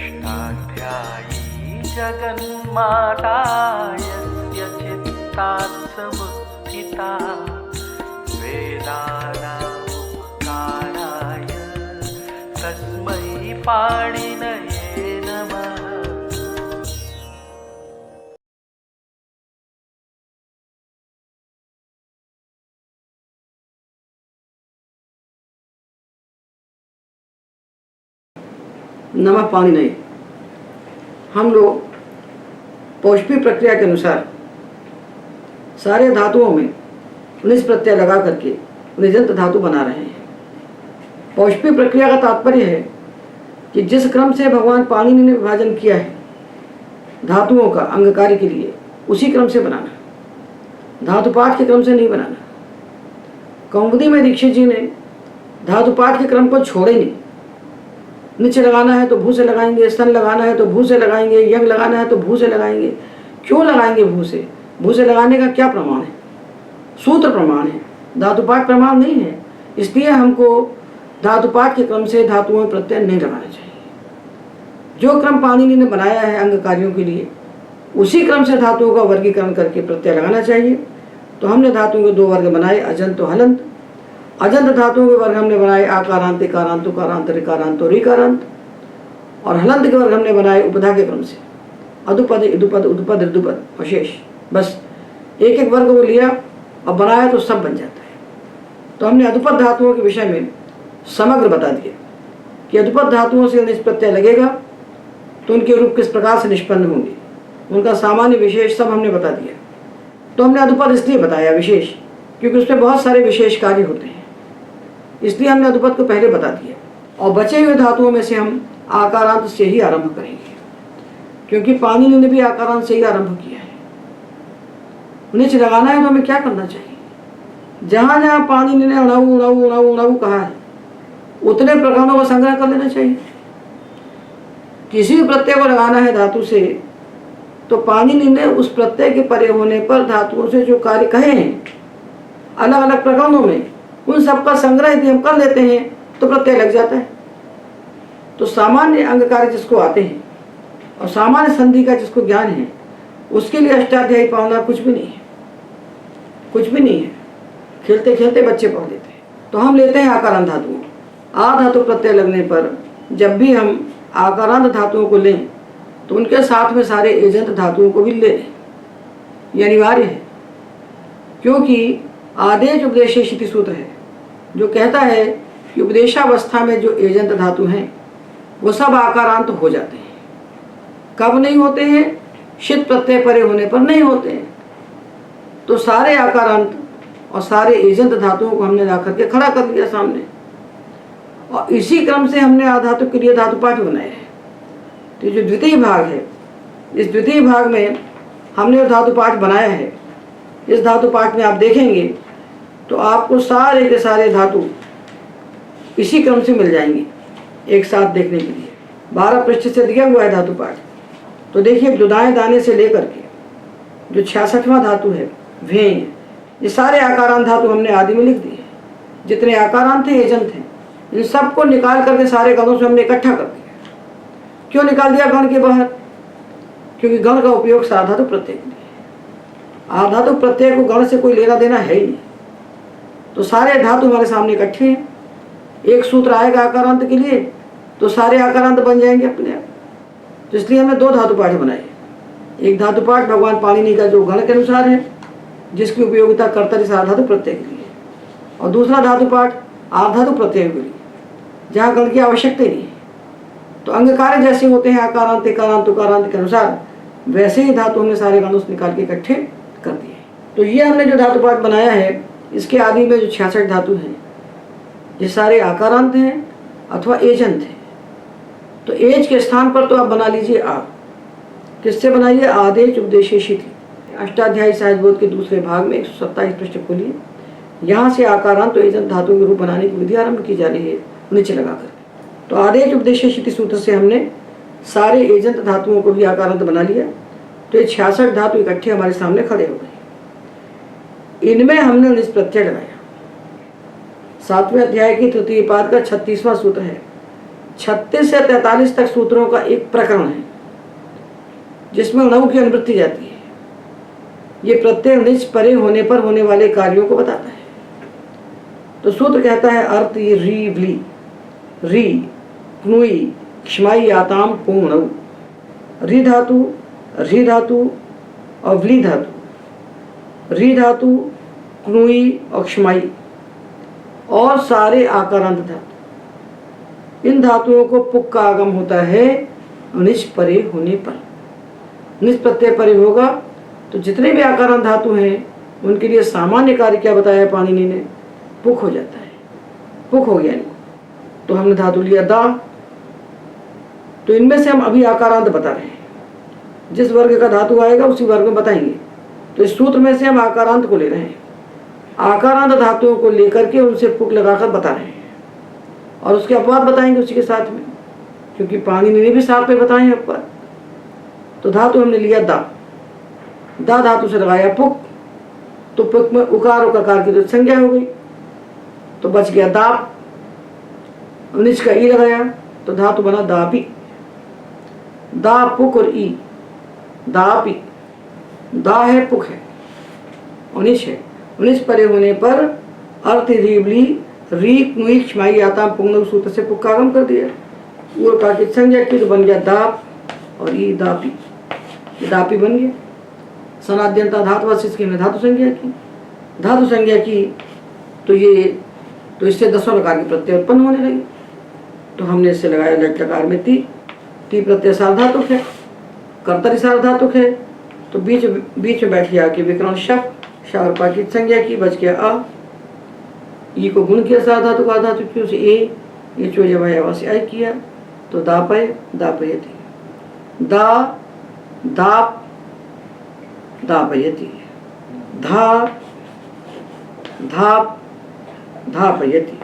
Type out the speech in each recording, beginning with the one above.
अष्टाध्यायी जगन्माता यस्य चित्तात् समुत्थिता वेदानामुपकाराय तस्मै पाणिनये नमः। नमः पाणिनये। हम लोग पौष्पी प्रक्रिया के अनुसार सारे धातुओं में निज प्रत्यय लगा करके निजंत धातु बना रहे हैं। पौष्पी प्रक्रिया का तात्पर्य है कि जिस क्रम से भगवान पाणिनि ने विभाजन किया है धातुओं का अंग कार्य के लिए, उसी क्रम से बनाना, धातुपाठ के क्रम से नहीं बनाना। कौमुदी में दीक्षित जी ने धातुपाठ के क्रम को छोड़े नहीं। नीचे लगाना है तो भू से लगाएंगे, स्तन लगाना है तो भू से लगाएंगे, यंग लगाना है तो भू से लगाएंगे। क्यों लगाएंगे भू से? भू से लगाने का क्या प्रमाण है? सूत्र प्रमाण है, धातुपाठ प्रमाण नहीं है। इसलिए हमको धातुपाठ के क्रम से धातुओं में प्रत्यय नहीं लगाना चाहिए। जो क्रम पाणिनि ने बनाया है अंग कार्यों के लिए, उसी क्रम से धातुओं का वर्गीकरण करके प्रत्यय लगाना चाहिए। तो हमने धातुओं के दो वर्ग बनाए, अजंत और हलंत। अजंत धातुओं के वर्ग हमने बनाए आकारांत, इकारांत, उकारांत, ऋकारांत और ऋकारांत। और हलंत के वर्ग हमने बनाए उपधा के क्रम से, अधुपद, इधुपद, उद्धपद, ऋदुपद और शेष। बस एक एक वर्ग को लिया और बनाया तो सब बन जाता है। तो हमने अधुपद धातुओं के विषय में समग्र बता दिया कि अधुपद धातुओं से निज प्रत्यय लगेगा तो उनके रूप किस प्रकार से निष्पन्न होंगे, उनका सामान्य विशेष सब हमने बता दिया। तो हमने अधुपद इसलिए बताया विशेष क्योंकि उसमें बहुत सारे विशेष कार्य होते हैं, इसलिए हमने अधुपद को पहले बता दिया। और बचे हुए धातुओं में से हम आकारांत से ही आरंभ करेंगे, क्योंकि पाणिनि ने भी आकारांत से ही आरंभ किया है। नीचे लगाना है तो हमें क्या करना चाहिए? जहाँ जहाँ पाणिनि ने अणु उणु उणु उणु कहा है उतने प्रकरणों का संग्रह कर लेना चाहिए। किसी भी प्रत्यय को लगाना है धातु से तो पाणिनि ने उस प्रत्यय के परे होने पर धातुओं से जो कार्य कहे हैं अलग अलग प्रकरणों में, उन सबका संग्रह यदि हम कर लेते हैं तो प्रत्यय लग जाता है। तो सामान्य अंग कार्य जिसको आते हैं और सामान्य संधि का जिसको ज्ञान है, उसके लिए अष्टाध्यायी पढ़ना कुछ भी नहीं है, कुछ भी नहीं है। खेलते खेलते बच्चे पढ़ लेते हैं। तो हम लेते हैं आकारांत धातुओं। आ धातु प्रत्यय लगने पर जब भी हम आकारांत धातुओं को लें तो उनके साथ में सारे एजंत धातुओं को भी ले लें। ये अनिवार्य है, क्योंकि आदेश उपदेशेशिति सूत्र है जो कहता है कि उपदेशावस्था में जो एजंत धातु हैं वो सब आकारांत हो जाते हैं। कब नहीं होते हैं? शित प्रत्यय परे होने पर नहीं होते हैं। तो सारे आकारांत और सारे एजंत धातुओं को हमने ला करके खड़ा कर लिया सामने, और इसी क्रम से हमने आधातु के लिए धातुपाठ बनाए हैं। तो जो द्वितीय भाग है, इस द्वितीय भाग में हमने धातुपाठ बनाया है। इस धातुपाठ में आप देखेंगे तो आपको सारे के सारे धातु इसी क्रम से मिल जाएंगे एक साथ देखने के लिए। 12 पृष्ठ से दिया हुआ है धातुपाठ। तो देखिए, दुदाएं दाने से लेकर के जो 66वां धातु है भें, ये सारे आकारांत धातु हमने आदि में लिख दिए। जितने आकारांत थे, एजंत हैं, इन सबको निकाल करके सारे गणों से हमने इकट्ठा कर दिया। क्यों निकाल दिया गण के बाहर? क्योंकि गण का उपयोग साधातु प्रत्यय के लिए। आधातु प्रत्यय को गण से कोई लेना देना है ही नहीं। तो सारे धातु हमारे सामने इकट्ठे हैं। एक सूत्र आएगा आकारांत के लिए तो सारे आकारांत बन जाएंगे अपने आप। तो इसलिए हमने दो धातुपाठ बनाए। एक धातुपाठ भगवान पाणिनि का जो गण के अनुसार है, जिसकी उपयोगिता कर्तरी साधातु प्रत्यय के लिए, और दूसरा धातुपाठ आधातु प्रत्यय के लिए, जहाँ गण की आवश्यकता नहीं है। तो अंग कार्य जैसे होते हैं आकारांत, इकारांत, उकारांत के अनुसार, वैसे ही धातु हमने सारे गण निकाल के इकट्ठे कर दिए। तो ये हमने जो धातुपाठ बनाया है, इसके आदि में जो 66 धातु हैं, ये सारे आकारांत हैं अथवा एजंत हैं। तो एज के स्थान पर तो आप बना लीजिए आप। किससे बनाइए? आदेश उपदेशेशिति। अष्टाध्यायी सहजबोध के दूसरे भाग में 127 पृष्ठ खोलिए। यहाँ से आकारांत तो एजंत धातु के रूप बनाने की विधि आरंभ की जा रही है नीचे लगाकर। तो आदेश उपदेशेशिति सूत्र से हमने सारे एजंत धातुओं को भी आकारांत बना लिया। तो ये 66 धातु इकट्ठे हमारे सामने खड़े हो गए। इनमें हमने निज प्रत्यय लगाया। 7वें अध्याय की तृतीय पाद का 36वां सूत्र है, 36 से 43 तक सूत्रों का एक प्रकरण है जिसमें नव की अनुवृत्ति जाती है। ये प्रत्यय निज परे होने पर होने वाले कार्यों को बताता है। तो सूत्र कहता है अर्थ ये री व्ली री क्नुई क्षमाई याताम पुंग री धातु और व्ली धातु, री धातु क्नुई और क्षमाई और सारे आकारांत धातु, इन धातुओं को पुक का आगम होता है निज परे होने पर। निज प्रत्यय परे होगा तो जितने भी आकारांत धातु हैं उनके लिए सामान्य कार्य क्या बताया पाणिनि ने, पुक हो जाता है, पुक हो गया। तो हमने धातु लिया दा, तो इनमें से हम अभी आकारांत बता रहे हैं, जिस वर्ग का धातु आएगा उसी वर्ग में बताएंगे। तो इस सूत्र में से हम आकारांत को ले रहे हैं, आकारांत धातुओं को लेकर के उनसे पुक लगाकर बता रहे हैं और उसके अपवाद बताएंगे उसी के साथ में, क्योंकि पाणिनि ने भी साथ में बताए हैं अपवाद। तो धातु हमने लिया दा, दा धातु से लगाया पुक, तो पुक में उकार और ककार की जो संज्ञा हो गई तो बच गया दाप, निज का ई लगाया तो धातु बना दापी, दा पुक और ई दापी। दा है पुक है, उनिश है, उनिश परे होने पर अर्थ रीबली री क्नुई क्षमाई आता पुंग सूत्र से पुक का आगम कर दिया, वो का की संज्ञा की तो बन गया दाप और ई दापी, दापी बन गया। सनाद्यंता धातुवाचित की हमने धातु संज्ञा की, धातु संज्ञा की तो ये तो इससे 10 प्रकार के प्रत्यय उत्पन्न होने लगे। तो हमने इससे लगाया लट लकार में ती प्रत्यय सार्वधातुक है, कर्तरी सार्वधातुक है, तो बीच में बैठ गया कि विकरण शक शार्पा की संज्ञा की, बच गया आ, ई को गुण किया सार्वधातुक आधातुक की, उसे ये चोजवाया से आई किया तो दापय दापयति, दा दाप दापयति, धा धाप धापयति,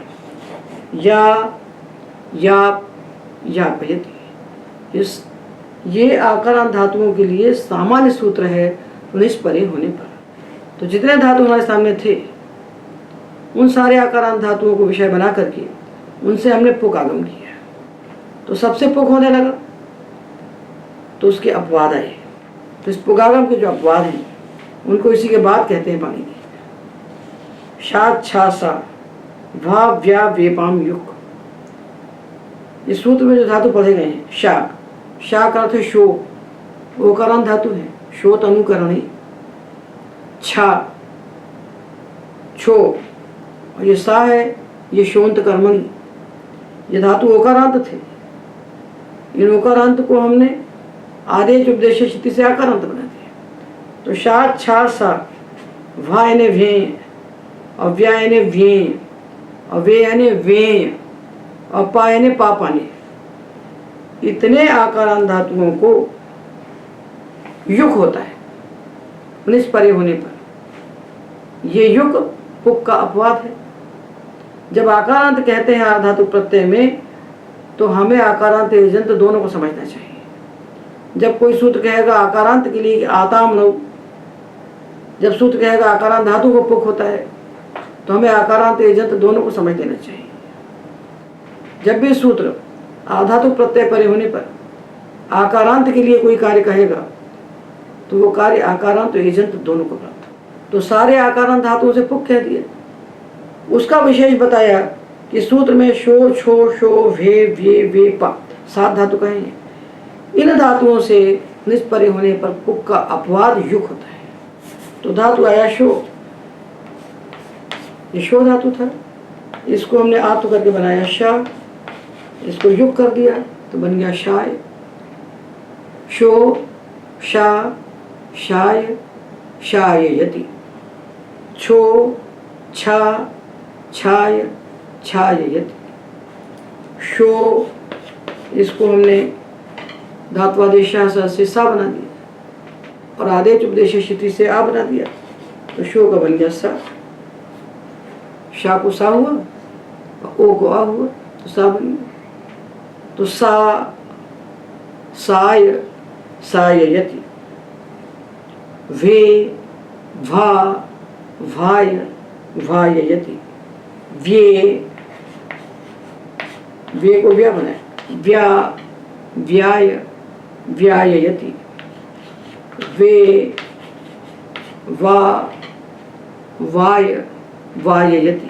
या याप यापयति। ये आकारांत धातुओं के लिए सामान्य सूत्र है निज परे होने पर। तो जितने धातु हमारे सामने थे उन सारे आकारांत धातुओं को विषय बना करके उनसे हमने पुक आगम किया, तो सबसे पुक होने लगा तो उसके अपवाद आए। तो इस पुगागम के जो अपवाद हैं उनको इसी के बाद कहते हैं पाणिनि, शा छा सा भा व्या वेपाम युक। इस सूत्र में जो धातु पढ़े गए हैं, शा का अर्थ है शो, ओकारांत धातु है, शोत अनुकरणी, छा छो, और ये सा है, ये शोंत कर्मणि। ये धातु ओकारांत थे, इन ओकारांत को हमने आदेश उपदेश स्थिति से आकारांत बना दिया। तो शा छा सा भा यानी भे, और व्या यानी व्ये, और वे यानी वे, और पा यानी पापाने। इतने आकारांत धातुओं को युक होता है निज परे होने पर। ये युक पुक का अपवाद है। जब आकारांत कहते हैं आधातु प्रत्यय में तो हमें आकारांत एजंत दोनों को समझना चाहिए। जब कोई सूत्र कहेगा आकारांत के लिए आताम नौ, जब सूत्र कहेगा आकारांत धातु को पुक होता है तो हमें आकारांत एजंत दोनों को समझ लेना चाहिए। जब भी सूत्र आधातु प्रत्यय परे होने पर आकारांत के लिए कोई कार्य कहेगा तो वो कार्य आकारांत और एजंत दोनों को प्राप्त। तो सारे आकारांत धातुओं से पुक कह दिया। उसका विशेष बताया कि सूत्र में शो छो शो भे व्ये वे पा 7 धातु कहे हैं। इन धातुओं से निज परे होने पर पुक का अपवाद युक होता है। तो धातु आया शो, ये शो धातु था, इसको हमने आत्म करके बनाया शा, इसको युग कर दिया तो बन गया शाय। शो शा शाय शाययति, छो छा छाय छाययति। शो इसको हमने धात्वादेश से सा बना दिया और आदेश उपदेश स्थिति से आ बना दिया तो शो का बन गया सा। शा को सा हुआ और ओ को आ हुआ तो सा बन गया। तो सा साय साययति, वे भा भाय भाययति, वे को व्या बनाया व्या व्याय व्याययति, वे वा वाय वाययति।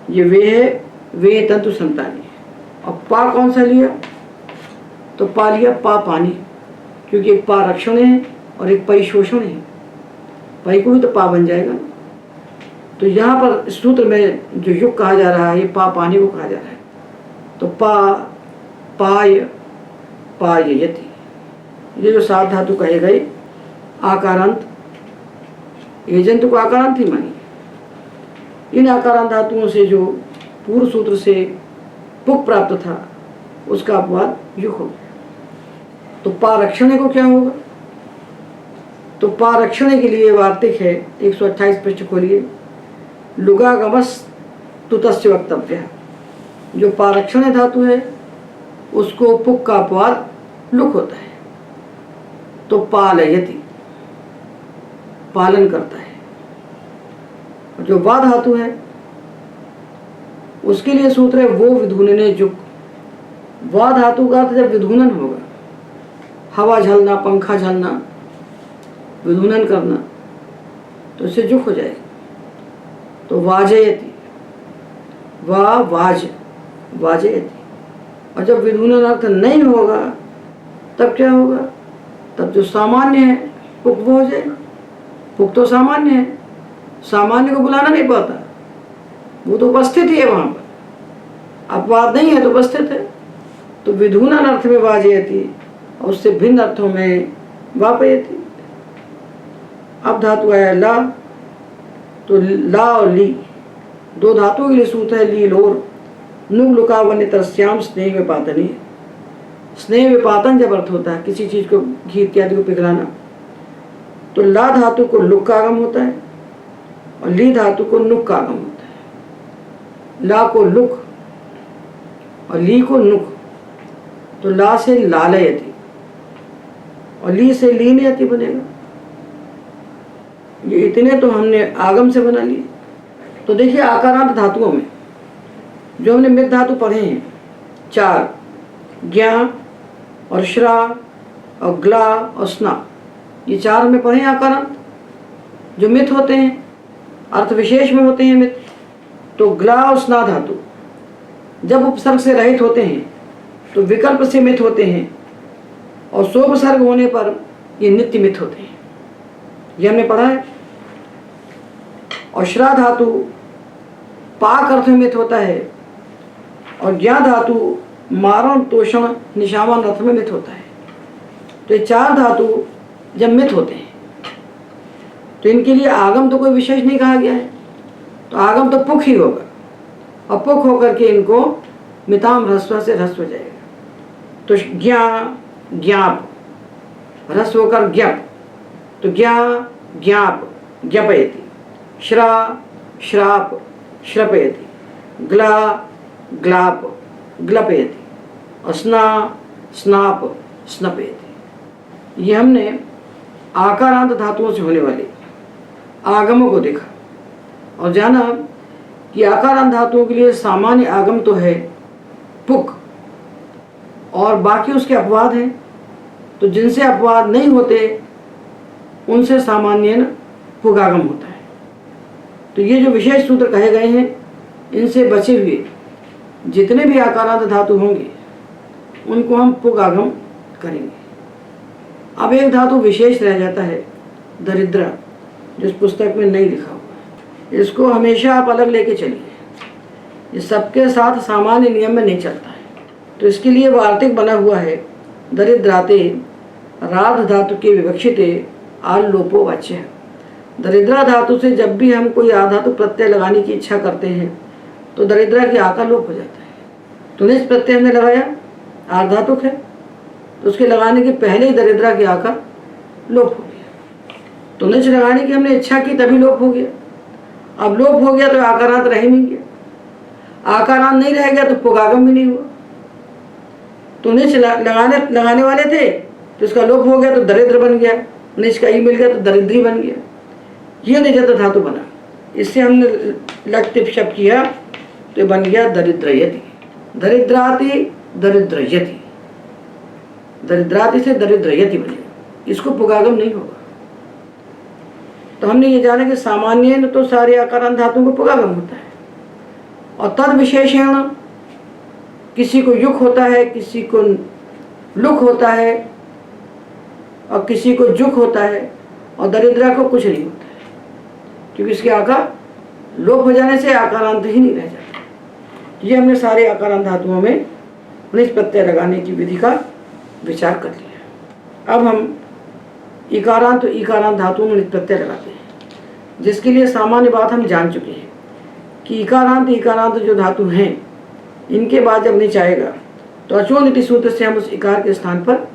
ये वे है, वे तंतु संतानी। और पा कौन सा लिया? तो पा लिया पा पानी, क्योंकि एक पा रक्षण है और एक पई शोषण है। पई को भी तो पा बन जाएगा। तो यहाँ पर सूत्र में जो युग कहा जा रहा है, ये पा पानी को कहा जा रहा है। तो पा पाय पाययति, ये जो 7 धातु कहे गए आकारांत, एजेंट को आकारांत ही मानिए। इन आकारांत धातुओं से जो पूर्व सूत्र से पुक प्राप्त था, उसका अपवाद युग हो गया। तो पारक्षण को क्या होगा? तो पारक्षण के लिए वार्तिक है 128 पृष्ठ खोलिए। लुगागमस तुतस्य वक्तव्य। जो पारक्षण धातु है उसको पुक का अपवाद लुक होता है। तो पालयति, पालन करता है। और जो वा धातु है उसके लिए सूत्र है वो विधूनने जुक। वा धातु का अर्थ जब विधूनन होगा, हवा झलना, पंखा झलना, विधूनन करना, तो इससे जुक हो जाएगा। तो वाजयति, वा वाज वाजयति। और जब विधूनन अर्थ नहीं होगा तब क्या होगा? तब जो सामान्य है पुक वो हो जाएगा। पुक तो सामान्य है, सामान्य को बुलाना नहीं पाता, वो तो उपस्थित ही है वहां पर, अपवाद नहीं है तो उपस्थित है। तो विधूनन अर्थ में वाजयति और उससे भिन्न अर्थों में वापयति। अब धातु आया ला। तो ला और ली, 2 धातुओं के लिए सूत्र है ली लोर। नुग लुका वन्य तरस्याम स्नेह विपातनी। स्नेह विपातन जब अर्थ होता है किसी चीज को, घी इत्यादि को पिघलाना, तो ला धातु को लुक का आगम होता है और ली धातु को नुक का आगम होता है। ला को लुक और ली को नुक। तो ला से लालयति और ली से लीनयति बनेगा। ये इतने तो हमने आगम से बना लिए। तो देखिए आकारांत धातुओं में जो हमने मित धातु पढ़े हैं 4, ज्ञा और श्रा और ग्ला और स्ना, ये 4 हमने पढ़े हैं आकारांत जो मित होते हैं, अर्थ विशेष में होते हैं मित। तो ग्ला और स्ना धातु जब उपसर्ग से रहित होते हैं तो विकल्प से मित होते हैं, और सोपसर्ग होने पर ये नित्य मित होते हैं। ये हमने पढ़ा है। और श्रा धातु पाक अर्थ में मित होता है और ज्ञा धातु मारण तोषण निशामन अर्थ में मित होता है। तो ये 4 धातु जब मित होते हैं तो इनके लिए आगम तो कोई विशेष नहीं कहा गया है, तो आगम तो पुख ही होगा, और पुख होकर के इनको मिताम ह्रस्व से ह्रस्व हो जाएगा। तो ज्ञा ज्ञाप, ह्रस्व होकर ज्ञप, तो ज्ञा ज्ञाप ज्ञपयति। श्रा श्राप श्रपयति। ग्ला ग्लाप ग्लपयति। स्ना स्नाप स्नपयति। ये हमने आकारांत धातुओं से होने वाले आगमों को देखा और जाना कि आकारांत धातुओं के लिए सामान्य आगम तो है पुक, और बाकी उसके अपवाद हैं। तो जिनसे अपवाद नहीं होते उनसे सामान्य पुगागम होता है। तो ये जो विशेष सूत्र कहे गए हैं इनसे बचे हुए जितने भी आकारांत धातु होंगे उनको हम पुगागम करेंगे। अब एक धातु विशेष रह जाता है दरिद्रा, जिस पुस्तक में नहीं लिखा हुआ है। इसको हमेशा आप अलग लेके चलिए, ये सबके साथ सामान्य नियम में नहीं चलता है। तो इसके लिए वार्तिक बना हुआ है दरिद्राते राध धातु के विवक्षिते आल लोपो वाच्य। दरिद्रा धातु से जब भी हम कोई आधातु प्रत्यय लगाने की इच्छा करते हैं तो दरिद्रा की आका लोप हो जाता है। तो निज प्रत्यय हमने लगाया, आधातुक है, तो उसके लगाने के पहले ही दरिद्रा की आका लोप हो गया। तो निज लगाने की हमने इच्छा की तभी लोप हो गया। अब लोप हो गया तो आकारांत रह नहीं गया, आकारांत नहीं रह गया तो पुगागम भी नहीं हुआ। तो निज लगाने वाले थे तो इसका लोप हो गया तो दरिद्र बन गया, निज का ई मिल गया तो दरिद्री बन गया। ये निजत धातु बना, इससे हमने लट टिप शब्द किया तो बन गया दरिद्रयति। दरिद्राति दरिद्रयति, दरिद्रादि से दरिद्रयति बनेगा, इसको पुगागम नहीं होगा। तो हमने ये जाना कि सामान्य न तो सारे आकारांत धातुओं को पुगागम होता है, और तद विशेषण किसी को युक होता है, किसी को लुक होता है, और किसी को जुक होता है, और दरिद्रा को कुछ नहीं होता है, क्योंकि इसके आकार लोप हो जाने से आकारांत ही नहीं रह जाता। ये हमने सारे आकारांत धातुओं में निज प्रत्यय लगाने की विधि का विचार कर लिया। अब हम इकारांत तो इकारांत धातुओं में निज प्रत्यय लगाते हैं, जिसके लिए सामान्य बात हम जान चुके हैं कि इकारांत जो धातु हैं, इनके बाद जब निच आएगा तो अचोनिति सूत्र से हम उस इकार के स्थान पर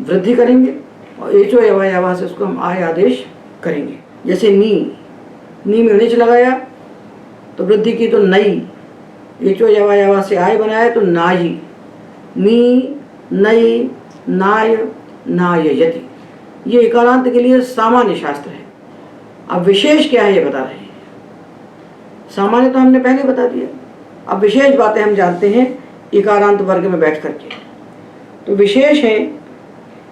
वृद्धि करेंगे, और एचो यवा से उसको हम आय आदेश करेंगे। जैसे नी में निच लगाया तो वृद्धि की तो नई, एचो यवा से आय बनाया तो नाई, नी नई नाय नाययति। ये इकारांत के लिए सामान्य शास्त्र है। अब विशेष क्या है ये बता रहे हैं। सामान्य तो हमने पहले बता दिया, अब विशेष बातें हम जानते हैं इकारांत वर्ग में बैठ करके। तो विशेष है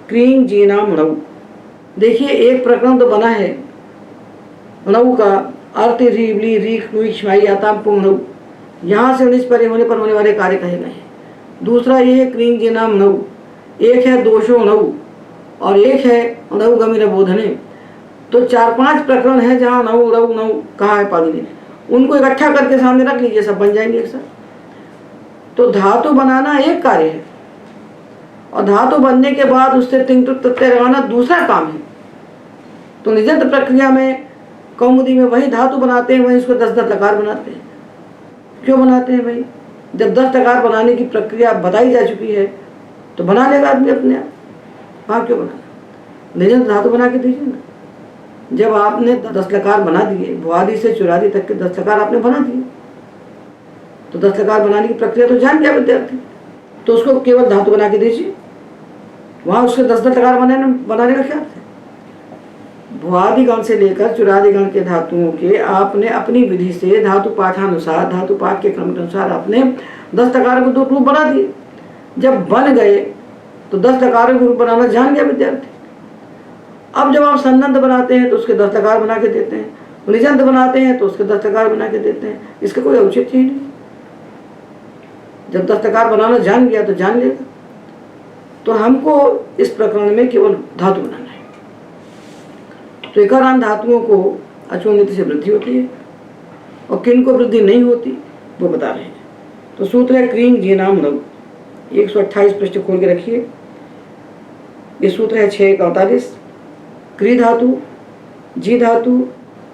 क्रीं जीना मणऊ। देखिए एक प्रकरण तो बना है मणऊ का, अर्थ रीबली रीख नुई छमाई आताम पुमणऊ, यहाँ से निज परे होने पर होने वाले कार्य कहे गए हैं। दूसरा ये है क्रीं जीना मणऊ, एक है दोषो मणऊ और एक है मणऊ गमीर बोधने। तो 4-5 प्रकरण है जहाँ नऊ रऊ नऊ कहा है पाणिनि ने, उनको इकट्ठा करके सामने रख लीजिए, सब बन जाएंगे एक साथ। तो धातु बनाना एक कार्य है, और धातु बनने के बाद उससे तिंग प्रत्यय लगाना दूसरा काम है। तो निजंत प्रक्रिया में कौमुदी में वही धातु बनाते हैं, वही उसको 10-10 लकार बनाते हैं। क्यों बनाते हैं भाई? जब 10 लकार बनाने की प्रक्रिया बताई जा चुकी है तो बना लेगा आदमी अपने आप। हाँ, क्यों बनाना? निजंत धातु बना के दीजिए ना। जब आपने 10 लकार बना दिए, भुआदि से चुरादी तक के 10 लकार आपने बना दिए, तो 10 लकार बनाने की प्रक्रिया तो जान गया विद्यार्थी, तो उसको केवल धातु बना के दीजिए। वहाँ उसके 10-10 लकार बनाने का क्या अर्थ है? भुआदि गण से लेकर चुरादी गण के धातुओं के आपने अपनी विधि से धातु पाठानुसार, धातु पाठ के क्रम के अनुसार आपने 10 लकार को 2 रूप बना दिए। जब बन गए तो 10 लकारों के रूप बनाना जान गया विद्यार्थी। अब जब आप संदंत बनाते हैं तो उसके 10 लकार बना के देते हैं, निजंत बनाते हैं तो उसके 10 लकार बना के देते हैं। इसका कोई औचित्य ही नहीं। जब 10 लकार बनाना जान गया तो जान लेगा। तो हमको इस प्रकरण में केवल धातु बनाना है। तो इकारांत धातुओं को अचोनिति से वृद्धि होती है, और किन को वृद्धि नहीं होती वो बता रहे हैं। तो सूत्र है क्रीं जीनाम नव। 128 पृष्ठ खोल के रखिए। ये सूत्र है 6-48। क्री धातु, जी धातु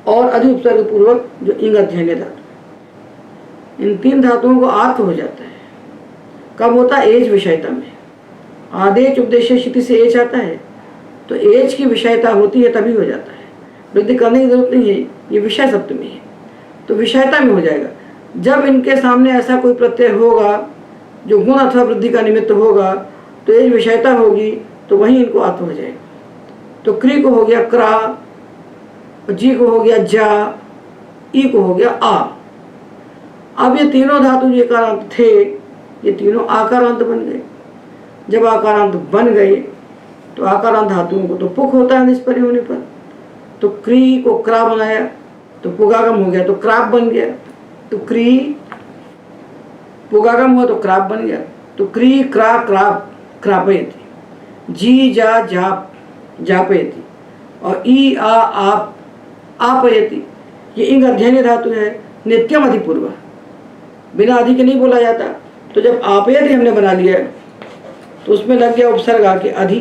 और अधि उपसर्ग पूर्वक जो इंग अध्ययन धातु, इन 3 धातुओं को आर्थ हो जाता है। कब होता है? एज विषयता में। आदेश उपदेश शिति से एच आता है, तो एज की विषयता होती है तभी हो जाता है। वृद्धि करने की जरूरत नहीं है, ये विषय सप्तमी है तो विषयता में हो जाएगा। जब इनके सामने ऐसा कोई प्रत्यय होगा जो गुण अथवा वृद्धि का निमित्त होगा तो एज विषयता होगी, तो वहीं इनको अर्थ हो जाएगा। तो क्री को हो गया क्रा, जी को हो गया जा, ई को हो गया आ। अब ये तीनों धातु जो इकारांत थे, ये तीनों आकारांत बन गए। जब आकारांत बन गए तो आकारांत धातुओं को तो पुक होता है निष्परि होने पर, तो क्री को क्रा बनाया तो पुगागम हो गया तो क्राप बन गया। तो क्री पुगागम हुआ तो क्राप बन गया। तो क्री क्रा क्राप क्रापयति, जी जा जाप जापयति, और ई आ आप आपयति। ये इंग अध्ययन धातु है, नित्यम अधिपूर्व, बिना अधि के नहीं बोला जाता। तो जब आपयति हमने बना लिया तो उसमें लग गया उपसर्ग आके अधि,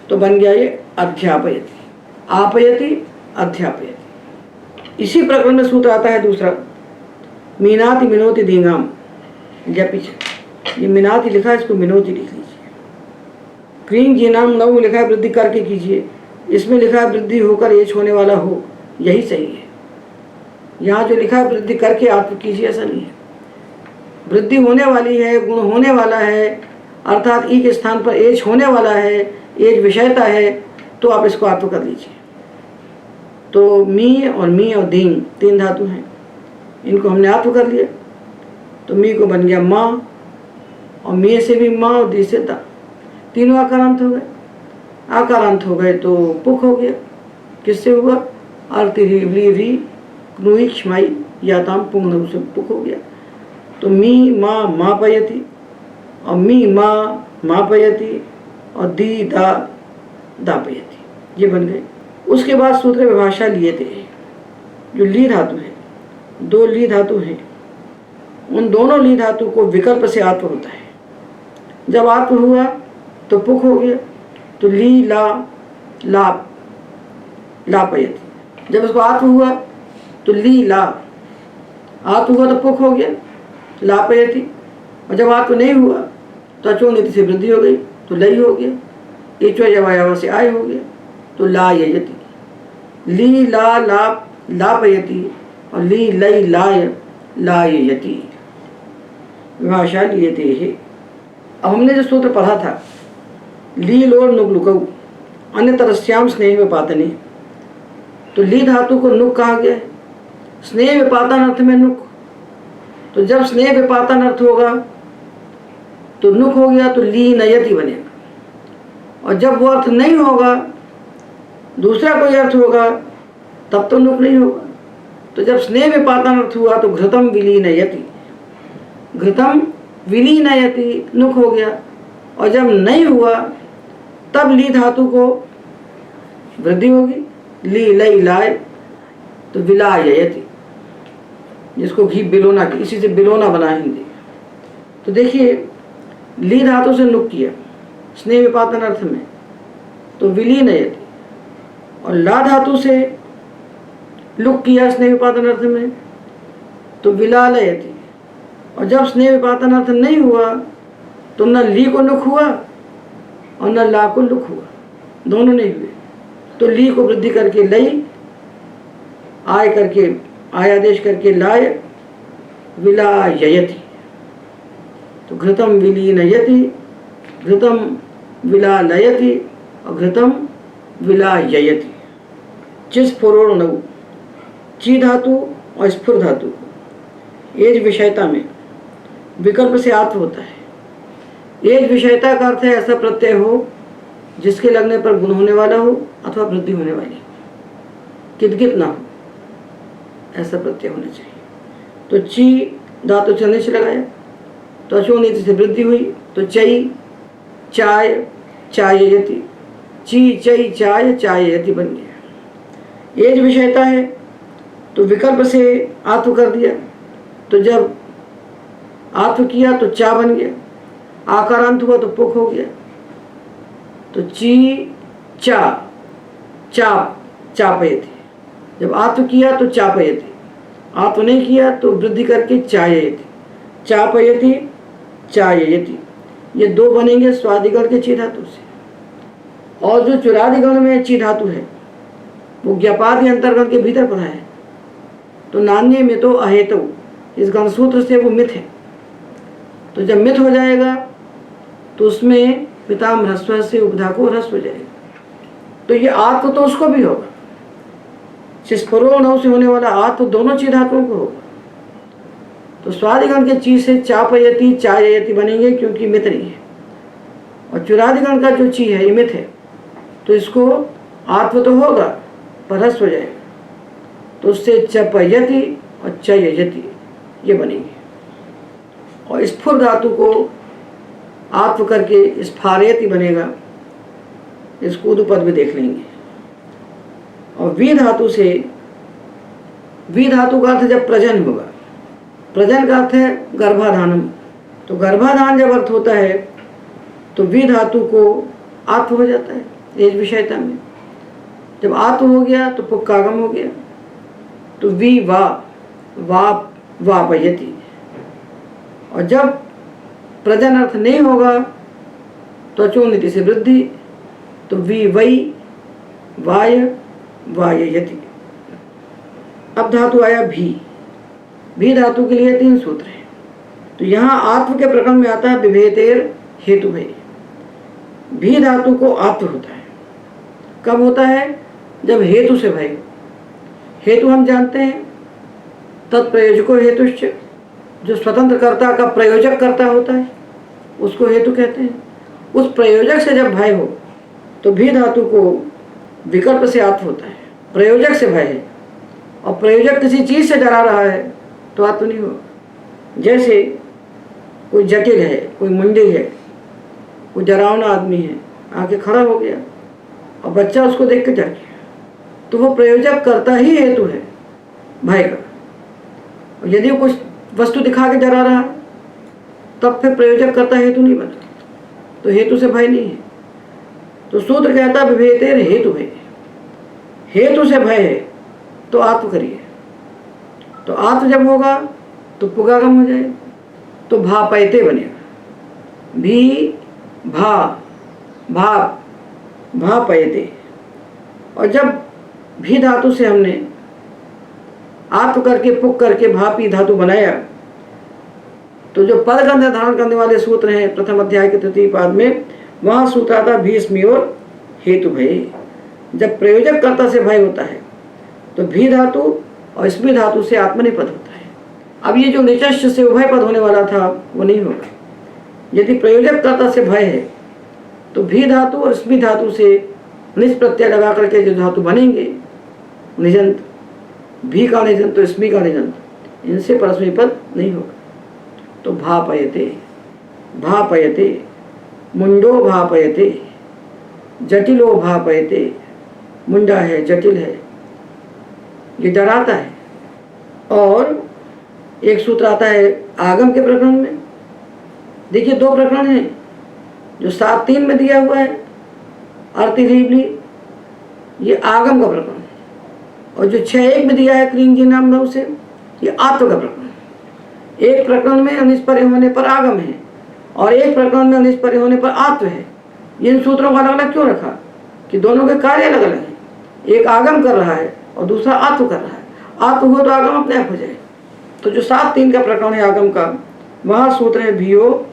तो बन गया ये अध्यापयति, आपयति अध्यापयति। इसी प्रकरण में सूत्र आता है दूसरा, मीनाति मिनोति दींगाम। या पीछे ये मिनाति लिखा है, इसको मिनोति लिख लीजिए। क्रीं जीनाम नव लिखा है, वृद्धि करके कीजिए। इसमें लिखा है वृद्धि होकर एच होने वाला हो, यही सही है। यहाँ जो लिखा है वृद्धि करके आप कीजिए, ऐसा नहीं है। वृद्धि होने वाली है, गुण होने वाला है, अर्थात ई के स्थान पर एच होने वाला है, एच विषयता है, तो आप इसको आत्व कर लीजिए। तो मी और दीन 3 धातु हैं, इनको हमने आत्व कर लिया। तो मी को बन गया माँ और मे से भी माँ और दी से दा, तीनों आकारांत हो गए। आकारांत हो गए तो पुख हो गया। किससे हुआ? आरती री व्री री क्नुई क्षमाई याताम पुंग से पुख हो गया। तो मी माँ माँ पयती और मी माँ माँ पयती और दी दा दा पयती, ये बन गए। उसके बाद सूत्र विभाषा लिए थे। जो ली धातु है, दो ली धातु हैं, उन दोनों ली धातु को विकल्प से आत्व होता है। जब आत्व हुआ तो पुख हो गया। तो ली ला लाप लापयति। जब उसको आत्व हुआ तो ली ला, आत्व हुआ तो पुख हो गया लापयति। और जब आत्व नहीं हुआ तो अचोनिति से वृद्धि हो गई तो लय हो गया। इचो यवायव से आय हो गया तो ला ययति। ली ला लाप लापयति और ली लय लाय लाययति। विभाषा लियते है। अब हमने जो सूत्र पढ़ा था, ली लोर नुक लुकऊ अन्य तरस्याम स्नेह विपातने, तो ली धातु को नुक कहा गया है। स्नेह विपातन अर्थ में नुक, तो जब स्नेह विपातन अर्थ होगा तो नुक हो गया तो ली नयति बनेगा। और जब वो अर्थ नहीं होगा, दूसरा कोई अर्थ होगा, तब तो नुक नहीं होगा। तो जब स्नेह विपातन अर्थ हुआ तो घृतम विलीनयति, घृतम विलीनयति नुक हो गया। और जब नहीं हुआ तब ली धातु को वृद्धि होगी, ली लय लाय तो विलाययति, जिसको घी बिलोना, इसी से बिलोना बना हिंदी। तो देखिए, ली धातु से नुक किया स्नेह विपातन अर्थ में तो विलीनयति, और ला धातु से लुक किया स्नेह विपातन अर्थ में तो विलालयति। और जब स्नेह विपातन अर्थ नहीं हुआ तो न ली को लुक हुआ और न ला को लुक हुआ, दोनों नहीं हुए। तो ली को वृद्धि करके लई, आय करके आय आदेश करके लाय विलाययति। तो घृतम विलीनयति, घृतम विलालयति और घृतम विलाययति। चिस पुरोड़ नऊ, ची धातु और स्फुर धातु एज विषयता में विकल्प से आत्व होता है। एज विषयता का अर्थ है ऐसा प्रत्यय हो जिसके लगने पर गुण होने वाला हो अथवा वृद्धि होने वाली हो, किदगित ना हो, ऐसा प्रत्यय होना चाहिए। तो ची धातु चने से लगाया तो अचोनिति से वृद्धि हुई तो चई चाय चाययति, ची चई चाय चाययति बन गया। एज विषयता है तो विकल्प से आत्व कर दिया, तो जब आत्व किया तो चा बन गया। आकारांत हुआ तो पुख हो गया। तो ची चा चाप चापयति, जब आत्व किया तो चापयति, आत्व नहीं किया तो वृद्धि करके चाययति, चापयति चाययति। ये दो बनेंगे स्वादिगण के ची धातु से। और जो चुरादिगण में ची धातु है वो ज्ञापादि अंतर्गण के भीतर पड़ा है। तो नान्य में तो अहेतु, इस गणसूत्र से वो मिथ है। तो जब मिथ हो जाएगा तो उसमें पिताम ह्रस्व से उपधा को ह्रस्व हो जाएगा। तो ये आत्व तो उसको भी होगा, चिस्परो नौ से होने वाला आत्व दोनों ची धातुओं को होगा। तो स्वादिगण के ची से चापयति चाययति बनेंगे क्योंकि मिथ नहीं है। और चुरादिगण का जो ची है ये मिथ है, तो इसको आत्व तो होगा पर ह्रस्व हो जाएगा। तो उससे चपयति और चययति ये बनेंगे। और स्फुर धातु को आत्व करके स्फारयति बनेगा, इसको उदुपद भी देख लेंगे। और वी धातु से, वी धातु का अर्थ जब प्रजन होगा, प्रजन का अर्थ है गर्भाधानम। तो गर्भाधान जब अर्थ होता है तो वी धातु को आत्व हो जाता है एज विषयता में। जब आत्व हो गया तो पुक्कागम हो गया। तो वी वा वापयति। और जब प्रजन अर्थ नहीं होगा तो अचोनिति से वृद्धि, तो वी वई वाय वाययति। अब धातु आया भी। भी धातु के लिए 3 सूत्र हैं। तो यहाँ आत्व के प्रकरण में आता है विभेदेर हेतु है। भी धातु को आत्व होता है। कब होता है? जब हेतु से भय। हेतु हम जानते हैं तत्प्रयोजको हेतुश्च, जो स्वतंत्र कर्ता का प्रयोजक कर्ता होता है उसको हेतु कहते हैं। उस प्रयोजक से जब भय हो तो भी धातु को विकल्प से आत्व होता है। प्रयोजक से भय है और प्रयोजक किसी चीज से डरा रहा है तो आत्व नहीं होगा। जैसे कोई जटिल है, कोई मुंडी है, कोई डरावना आदमी है, आके खड़ा हो गया और बच्चा उसको देख के डर गया, तो वो प्रयोजक करता ही हेतु है भय का। और यदि वो कुछ वस्तु दिखा के डरा रहा है तब फिर प्रयोजक करता हेतु नहीं बना, तो हेतु से भय नहीं है। तो सूत्र कहता विभेदेर हेतु भय, हेतु से भय है तो आत्व करिए। तो आत्व जब होगा तो पुगागम हो जाएगा, तो भापयते बनेगा। भी भापयते। और जब भी धातु से हमने आत्व करके पुक करके भापी धातु बनाया तो जो पदगंध धारण करने वाले सूत्र हैं प्रथम अध्याय के तृतीय पाद में, वहां सूत्र आता भीष्मी और हेतु भय। जब प्रयोजक कर्ता से भय होता है तो भी धातु और स्मी धातु से आत्मनेपद होता है। अब ये जो निचष्य से उभय पद होने वाला था वो नहीं होगा। यदि प्रयोजक कर्ता से भय है तो भी धातु और स्मी धातु से निज प्रत्यय लगा करके जो धातु बनेंगे निजंत, भी का निजंत तो स्मी का निजंत, इनसे परस्मै पद नहीं होगा। तो भापयते, मुंडो भापयते, जटिलो भापयते। मुंडा है, जटिल है, ये डराता है। और एक सूत्र आता है आगम के प्रकरण में। देखिए दो प्रकरण हैं, जो 7-3 में दिया हुआ है अर्तिरीबली, ये आगम का प्रकरण, और जो 6-1 में दिया है क्रींग जी नाम नौ से, ये आत्व का प्रकरण। एक प्रकरण में अनिष्परे होने पर आगम है और एक प्रकरण में अनिष्परे होने पर आत्व है। इन सूत्रों को अलग अलग क्यों रखा कि दोनों के कार्य अलग अलग हैं। एक आगम कर रहा है और दूसरा आत्व कर रहा है। आत्व हो तो आगम अपने आप हो जाए। तो जो 7-3 का प्रकरण है आगम का, वहाँ सूत्र है भियो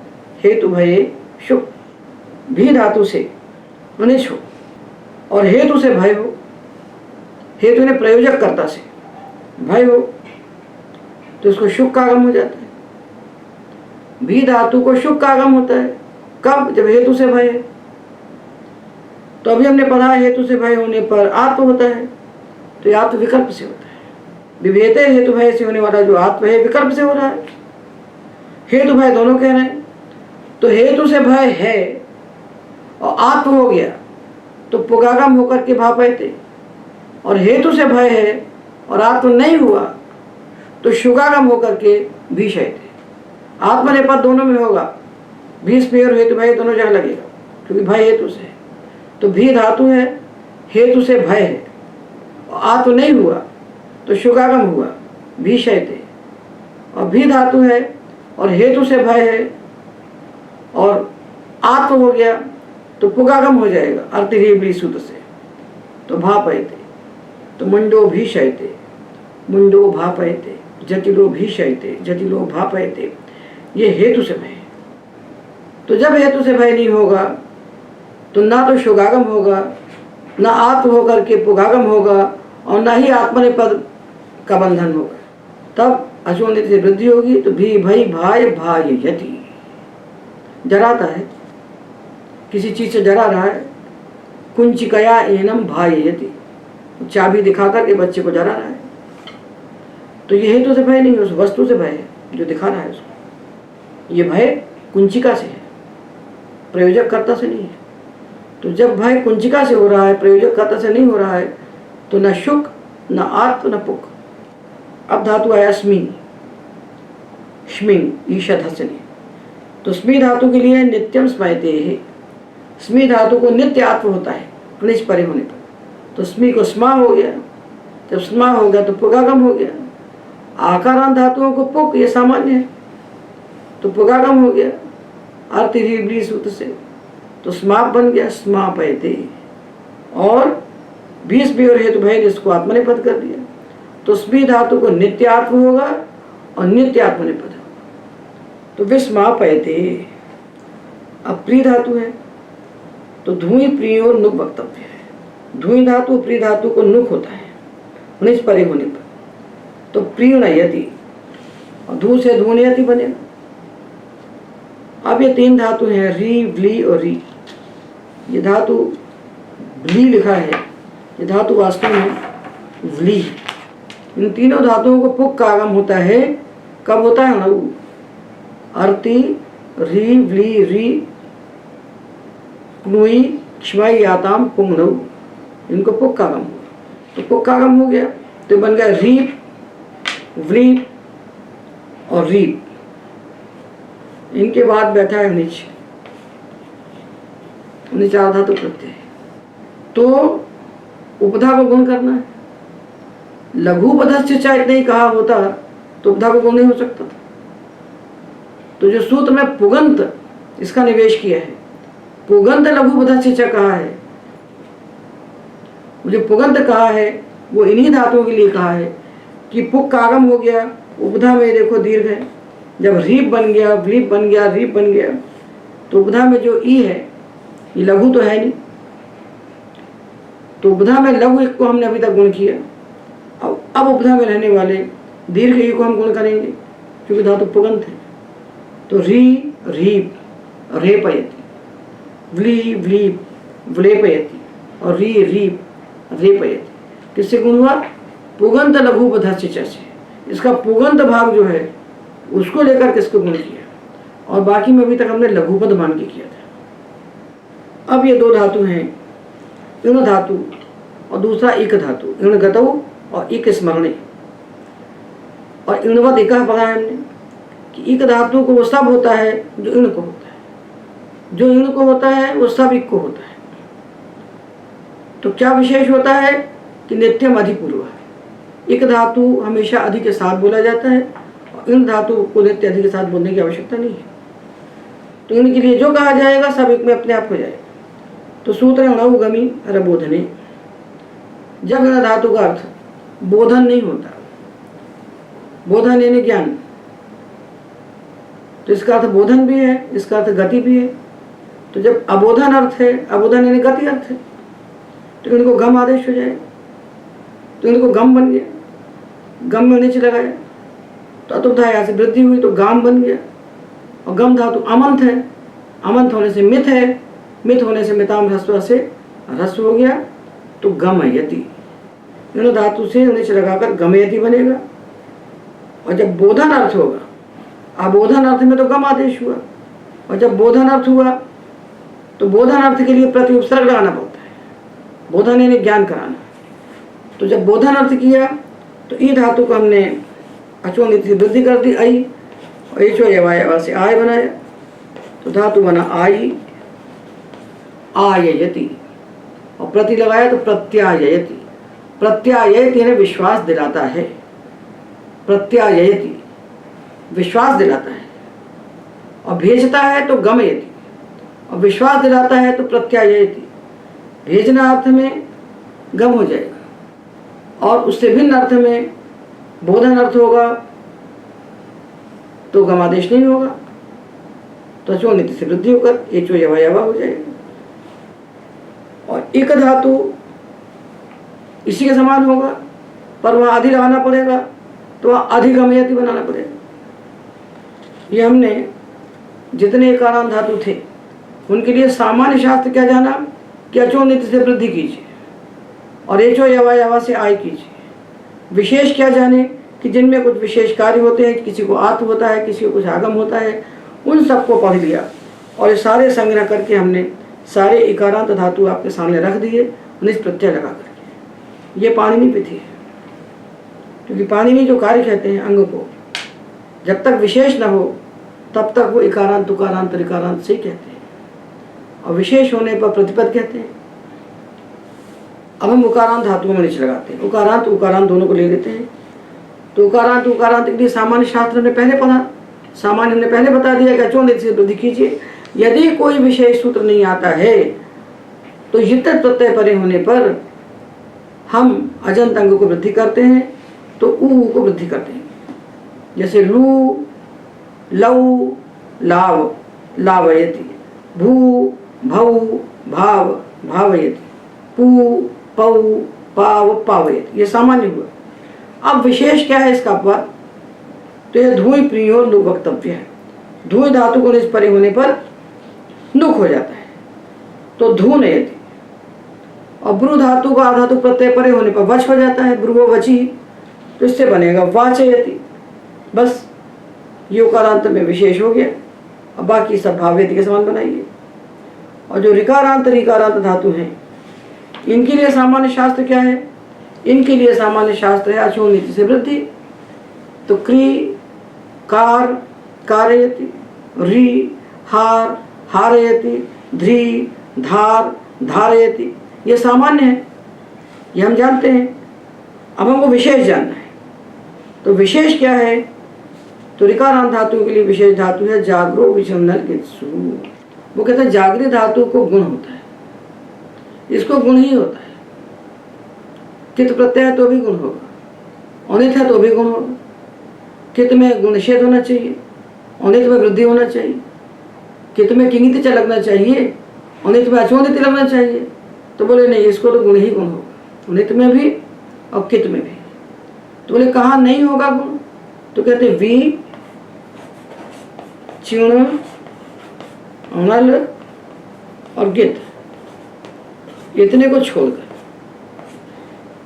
हेतु भये शुक। भी धातु से अनिश हो और हेतु से भय हो, हेतु ने प्रयोजक कर्ता से भय हो तो इसको शुक का आगम हो जाता है। भी धातु को शुक का आगम होता है कब? जब हेतु से भय है। तो अभी हमने पढ़ा हेतु से भय होने पर आत्व होता है, तो ये आत्व विकल्प से होता है। विभेदे हेतु भय से होने वाला जो आत्व है विकल्प से हो रहा है। हेतु भय दोनों कह रहे हैं, तो हेतु से भय है और आत्व हो गया तो पुगागम होकर के भापयते, और हेतु से भय है और आत्व नहीं हुआ तो शुगागम होकर के भीषयते। आत्मनेपद दोनों में होगा, भीष्म और हेतु भय दोनों जगह लगेगा, क्योंकि भय हेतु से है। तो भी धातु है, हेतु से भय है और आत्व नहीं हुआ तो शुगागम हुआ भीषयते, और भी धातु है और हेतु से भय है और आत्व हो गया तो पुगागम हो जाएगा अर्तिरीबली सूत्र से, तो भापयते। तो मुंडो भीषयते, मुंडो भापयते, जटिलो भीषयते, जटिलो भापयते, ये हेतु से भय। तो जब हेतु से भय नहीं होगा तो ना तो शुगागम होगा, ना आत्म होकर के पुगागम होगा, और ना ही आत्मनेपद का बंधन होगा। तब अचोनित से वृद्धि होगी। तो भी भई भाय भाय यति, डराता है, किसी चीज से डरा रहा है। कुंचिकया एनम भाय यति, चाबी दिखा करके बच्चे को डरा रहा है, तो ये हेतु से भय नहीं है, उस वस्तु से भय है जो दिखा रहा है उसको। ये भय कुंचिका से है, प्रयोजक कर्ता से नहीं है। तो जब भय कुंचिका से हो रहा है, प्रयोजक कर्ता से नहीं हो रहा है, तो न शुक न आत्व न पुक। अब धातु आया स्मी, स्मिंग ईशद हसनी। तो स्मी धातु के लिए नित्यम स्मयते है। स्मी धातु को नित्य आत्व होता है निज परे होने पर, तो स्मी को स्मा हो गया। जब स्मा हो गया तो पुगागम हो गया। आकारांत धातुओं को पुक, ये सामान्य है, तो पुगागम हो गया अर्तिरीबली सूत्र से, तो स्माप बन गया स्मापयते। और भीष्म और हेतु भय जिसको आत्मनेपद कर दिया, तो स्मी धातु को नित्य आत्म होगा और नित्य आत्मनेपद होगा, तो विस्मापयते। अब प्री धातु है तो धुई प्रिय और नुक वक्तव्य है। धुई धातु प्री धातु को नुक होता है निज परे होने पर, तो प्रिय नयति, और धू से धूनयति बनेगा। अब ये 3 धातु हैं, री, व्ली और री। ये धातु व्ली लिखा है, ये धातु वास्तव में व्ली है। इन तीनों धातुओं को पुक का आगम होता है। कब होता है? अणु, अर्ति, री, व्ली, री, क्नुई, क्षमाई, याताम, पुंगनऊ, इनको पुक का आगम हुआ। तो पुक का आगम हो गया तो बन गया रीप, व्लीप और रीप। इनके बाद बैठा है नीच, निचार धातु प्रत्यय। तो उपधा को गुण करना है। लघु पदस्य च इतना ही कहा होता तो उपधा को गुण नहीं हो सकता था। तो जो सूत्र में पुगंत इसका निवेश किया है, पुगंत लघु पदस्य च कहा है, जो पुगंत कहा है वो इन्हीं धातुओं के लिए कहा है कि पुक का आगम हो गया, उपधा में देखो दीर्घ है, जब रीप बन गया, व्लीप बन गया, रीप बन गया, तो उपधा में जो ई है ये लघु तो है नहीं, तो उपधा में लघु एक को हमने अभी तक गुण किया। अब उपधा में रहने वाले दीर्घ ई को हम गुण करेंगे क्योंकि धातु पुगंत है। तो री, रीप, रेपयति, व्ली, व्लीप, व्लेपयति और री, रीप, रेपयति। किससे गुण हुआ? पुगंत लघु पदस्य च से। इसका पुगंत भाग जो है उसको लेकर किसको गुण किया, और बाकी में अभी तक हमने लघुपद मान के किया था। अब ये 2 धातु हैं, इण धातु और दूसरा इक धातु, इण गतौ और इक स्मरणे। और इणवत इकह पढ़ा है हमने कि इक धातु को वो सब होता है जो इण को होता है, जो इण को होता है वो सब इक को होता है। तो क्या विशेष होता है कि नित्यम अधिपूर्व है। इक धातु हमेशा अधि के साथ बोला जाता है और इन धातु को नित्य अधि के साथ बोलने की आवश्यकता नहीं है। तो इनके लिए जो कहा जाएगा सब एक में अपने आप हो जाएगा। तो सूत्र अणुगमी अरबोधने। जब इन धातु का अर्थ बोधन नहीं होता, बोधन यानी ज्ञान, तो इसका अर्थ बोधन भी है, इसका अर्थ गति भी है। तो जब अबोधन अर्थ है, अबोधन यानी गति अर्थ है, तो इनको गम आदेश हो जाएगा। तो इनको गम बन गया, गम में नीचे लगाया तो अतुब्धा यहाँ से वृद्धि हुई तो गाम बन गया। और गम धातु अमंत है, अमंत होने से मिथ है, मिथ होने से मिताम ह्रस्व से ह्रस्व हो गया तो गमयति। इन धातु से नीचे लगाकर गमयति बनेगा। और जब बोधन अर्थ होगा, अबोधन अर्थ में तो गम आदेश हुआ, और जब बोधन अर्थ हुआ तो बोधन अर्थ के लिए प्रति उपसर्ग लगाना पड़ता है, बोधन यानी ज्ञान कराना। तो जब बोधन अर्थ किया तो ई धातु को हमने अचो नीति से वृद्धि कर दी, आई, और एचो यवायवा से आय बनाया, तो धातु बना आई, आययति, और प्रति लगाया तो प्रत्यायति। प्रत्यायति यानी विश्वास दिलाता है, प्रत्यायति विश्वास दिलाता है, और भेजता है तो गमयति, और विश्वास दिलाता है तो प्रत्यायति। भेजना अर्थ में गम हो जाएगा, और उससे भिन्न अर्थ में बोधन अर्थ होगा तो गमादेश नहीं होगा, तो अचो नीति से वृद्धि होकर एचो यवायवा हो जाएगा। और एक धातु इसी के समान होगा, पर वहाँ अधि लगाना पड़ेगा, तो वहाँ अधिगमयति बनाना पड़ेगा। ये हमने जितने एकारांत धातु थे उनके लिए सामान्य शास्त्र क्या जाना कि अचो नीति से वृद्धि कीजिए और एचो यवायवा से आय कीजिए। विशेष क्या जाने कि जिनमें कुछ विशेष कार्य होते हैं, किसी को आत्म होता है, किसी को कुछ आगम होता है, उन सबको पढ़ लिया और ये सारे संग्रह करके हमने सारे इकारांत धातु आपके सामने रख दिए निज प्रत्यय लगा करके। ये पाणिनि विधि है, क्योंकि पाणिनि जो कार्य कहते हैं अंग को, जब तक विशेष न हो तब तक वो इकारांत तुकारांत त्रिकारांत से ही कहते हैं, और विशेष होने पर प्रतिपद कहते हैं। अब हम उकारांत धातुओं में नीचे लगाते हैं, उकारांत उकारांत दोनों को ले लेते हैं। तो उकारांत उकारांत के लिए सामान्य शास्त्र ने पहले पढ़ा, सामान्य हमने पहले बता दिया कि अचो नीति से वृद्धि कीजिए। यदि कोई विशेष सूत्र नहीं आता है तो यित प्रत्यय परे होने पर हम अजंत अंग को वृद्धि करते हैं, तो ऊ को वृद्धि करते हैं। जैसे लू, लऊ, लाव, लावयति, भू, भौ, भाव, भावयति, पू, पौ, पाव, पावयति। ये सामान्य हुआ। अब विशेष क्या है इसका अपवाद? तो यह धूई प्रियो लु वक्तव्य है। धुएं धातु को निज परे होने पर नुक हो जाता है, तो धू नयति। और ब्रू धातु का आधातु प्रत्यय परे होने पर वच हो जाता है, ब्रुवो वची, तो इससे बनेगा वाचयति। बस ये उकारांत में विशेष हो गया। अब बाकी सब भावेति के समान बनाइए। और जो ऋकारांत ऋकारांत धातु हैं, इनके लिए सामान्य शास्त्र क्या है? इनके लिए सामान्य शास्त्र है अचूर्ण नीति से वृद्धि। तो क्री, कार, कारयति, री, हार, हारयति, ध्री, धार, धारयति, ये सामान्य है, ये हम जानते हैं। अब हमको विशेष जानना है। तो विशेष क्या है? तो ऋकारांत धातु के लिए विशेष धातु है जागरो विचंदन कित्सु। वो कहते हैं जागृत धातु को गुण होता है, इसको गुण ही होता है। कित प्रत्यय है तो भी गुण होगा, अनित है तो भी गुण होगा। कित में गुण निषेध होना चाहिए, अनित में वृद्धि होना चाहिए। कित में किंगित च लगना चाहिए, अनित में अचोनित लगना चाहिए। तो बोले नहीं, इसको तो गुण ही गुण होगा, अनित में भी और कित में भी। तो बोले कहाँ नहीं होगा गुण? तो कहते वी, चिण, अनल और गित, इतने को छोड़कर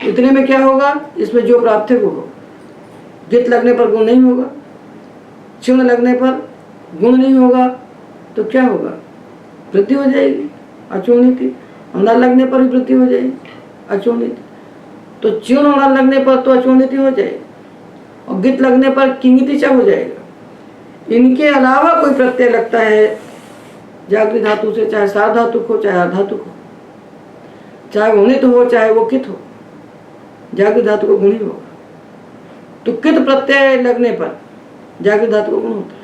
इतने में क्या होगा? इसमें जो प्राप्त है वो होगा। गित लगने पर गुण नहीं होगा, चिण लगने पर गुण नहीं होगा, तो क्या होगा? वृद्धि हो जाएगी, अचोनिति। अनल लगने पर भी वृद्धि हो जाएगी, अचोनिति। तो चिण अनल लगने पर तो अचोनिति हो जाएगी, और गित लगने पर किंगिति च हो जाएगा। इनके अलावा कोई प्रत्यय लगता है जागृत धातु से, चाहे सार धातु हो चाहे अर्धातु हो, चाहे वो नित हो चाहे वो कित हो, जागृत धातु को गुण ही होगा। तो कित प्रत्यय लगने पर जागृत धातु को गुण होता है,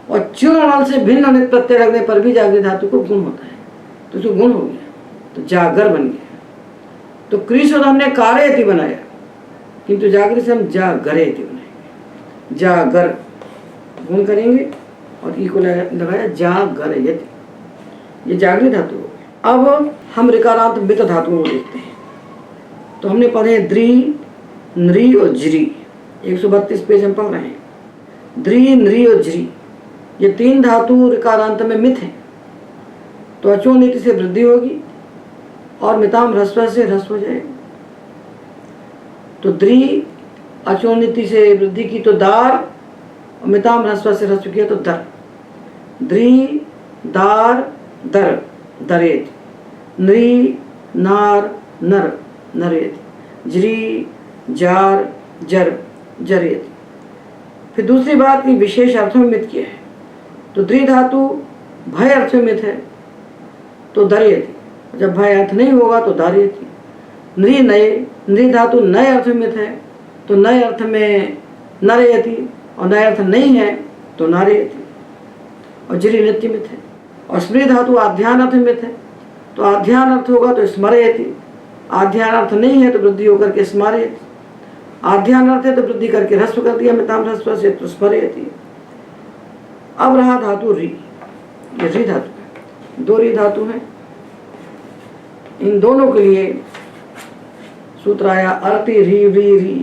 और चिण से भिन्न अनित प्रत्यय लगने पर भी जागृत धातु को गुण होता है। तो उसको गुण हो गया, तो जागर बन गया। तो क्री से हमने कारयति बनाया, किंतु जागृत से हम जागरयति बनाएंगे। जागर गुण करेंगे और ई को लगाया जागरयति, ये जागृत धातु हो गया। अब हम ऋकारांत मित धातुओं को देखते हैं। तो हमने पढ़े द्री, नृ और ज्री, 132 पेज हम पढ़ रहे हैं। द्री, नृ और ज्री, ये तीन धातु ऋकारांत में मित हैं, तो अचोनिति से वृद्धि होगी और मिताम ह्रस्व से ह्रस्व हो जाएगा। तो द्री अचोनिति से वृद्धि की तो दार, और मिताम ह्रस्व से ह्रस्व किया तो दर। द्री, दार, दर, दरेत। नृ, नार, नर, नरेत। ज्री, जार, जर, जरेत। फिर दूसरी बात कि विशेष अर्थों में मित किया है। तो द्रि धातु भय अर्थ में मित है, तो दर्यति। जब भय अर्थ नहीं होगा तो दार्यति। नृ, नये, नृ धातु नए अर्थ में मित है, तो नए अर्थ में नरयति, और नए अर्थ नहीं है तो नारयति। और ज्री नित्य मित है। और स्मृ धातु आध्यान अर्थ में मित है, तो आध्यान अर्थ होगा तो स्मरयति। आध्यान अर्थ नहीं है तो वृद्धि होकर के स्मारयति। आध्यान अर्थ है तो वृद्धि करके ह्रस्व कर दिया, मिताम ह्रस्व से तो स्मरयति। अब रहा धातु री, ये री धातु है। दो री धातु है, इन दोनों के लिए सूत्र आया अर्ति री वी री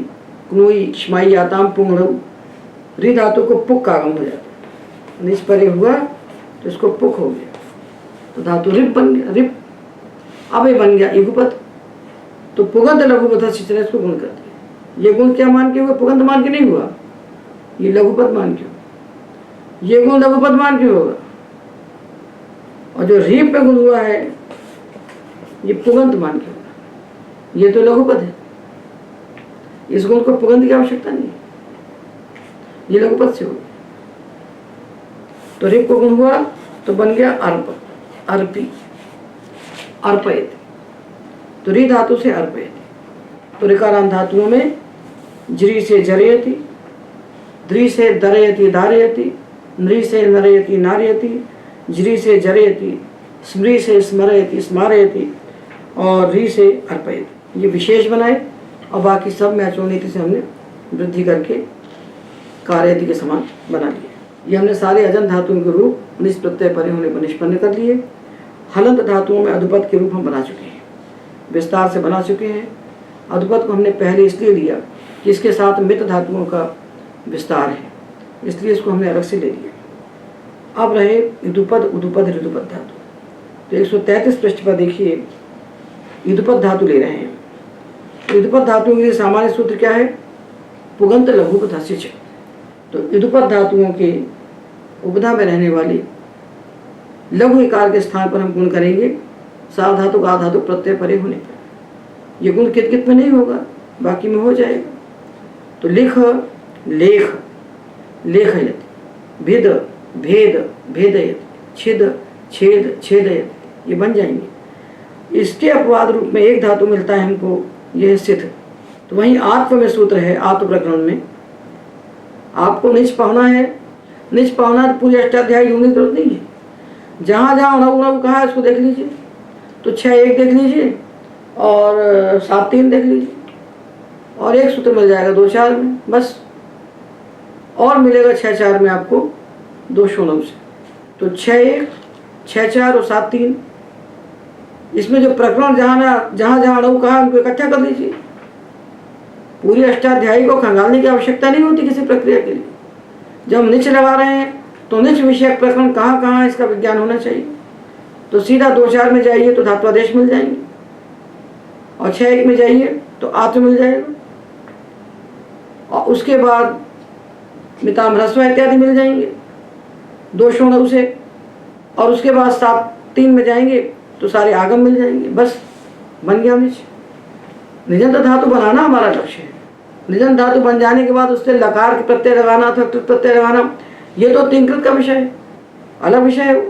क्नुई क्षमाई आताम पुंगड़ू। री धातु को पुक का आगम हो जाता है, निज परे हुआ तो इसको पुक हो गया, तो धातु रिप बन गया। रिप अब ये बन गया इगुपत, तो पुगंत लघुपथ सिंचना इसको गुण कर दिया। ये गुण क्या मान के हुआ? पुगंत मान के नहीं हुआ, ये लघुपत मान के। ये गुण लघुपत मान के होगा, और जो रीप पे गुण हुआ है ये पुगंत मान के होगा। ये तो लघुपत है, इस गुण को पुगंत की आवश्यकता नहीं, ये लघुपत से होगा। तो रीप को गुण हुआ तो बन गया अर्प, अर्पी, अर्पयति। तो री धातु से अर्पयति। तो ऋकारांत धातुओं में ज्री से जरयति, द्रि से दरयति धारयति, नृ से नरयति नारयति, ज्री से जरयति, स्मृ से स्मरयति स्मारयति, और री से अर्पयति। ये विशेष बनाए, और बाकी सब में अचोनिति से हमने वृद्धि करके कार्यति के समान बना लिए। ये हमने सारे अजन धातुओं के रूप निज प्रत्यय परे होने पर निष्पन्न कर लिए। हलंत धातुओं में अधुपद के रूप हम बना चुके हैं, विस्तार से बना चुके हैं। अधुपद को हमने पहले इसलिए लिया कि इसके साथ मित धातुओं का विस्तार है, इसलिए इसको हमने अलग से ले लिया। अब रहे इदुपद उदुपद ऋदुपद धातु। तो 133 पृष्ठ पर देखिए इदुपद धातु ले रहे हैं। तो इदुपद धातुओं के लिए सामान्य सूत्र क्या है? पुगंत लघु उपधा से। तो इदुपद धातुओं के उपधा में रहने वाली लघु इकार के स्थान पर हम गुण करेंगे साधातु का धातु प्रत्यय परे होने पर। ये गुण कित कित में नहीं होगा, बाकी में हो जाएगा। तो लिख लेख लेखयत, भिद भेद भेदयत, छिद छेद छेदयत, ये बन जाएंगे। इसके अपवाद रूप में एक धातु मिलता है हमको, यह है सिद्ध। तो वहीं आत्म में सूत्र है, आत्म प्रकरण में आपको निच पाना है। निच पाना तो पूरी अष्टाध्यायी ढूंढने की जरूरत नहीं है। जहाँ जहाँ उणव उणव कहा है उसको देख लीजिए। तो 6-1 देख लीजिए और 7-3 देख लीजिए और एक सूत्र मिल जाएगा 2-4 में बस, और मिलेगा 6-4 में आपको 2 शून्यों से। तो 6-1 6-4 और 7-3, इसमें जो प्रकरण जहाँ जहाँ अणु कहा उनको इकट्ठा कर लीजिए। पूरी अष्टाध्यायी को खंगालने की आवश्यकता नहीं होती किसी प्रक्रिया के लिए। जब हम निच लगा रहे हैं तो निच विषयक प्रकरण कहाँ कहाँ है इसका विज्ञान होना चाहिए। तो सीधा 2-4 में जाइए तो धात्वादेश मिल जाएंगे और 6-1 में जाइए तो आत्म मिल जाएगा और उसके बाद मिताम ह्रस्व इत्यादि मिल जाएंगे 2 शून्य से, और उसके बाद 7-3 में जाएंगे तो सारे आगम मिल जाएंगे। बस बन गया निच। निजंत धातु बनाना हमारा लक्ष्य है। निजंत धातु बन जाने के बाद उससे लकार के प्रत्यय लगाना अथवा कृत प्रत्यय लगाना, ये तो 3 कृत का विषय है, अलग विषय है।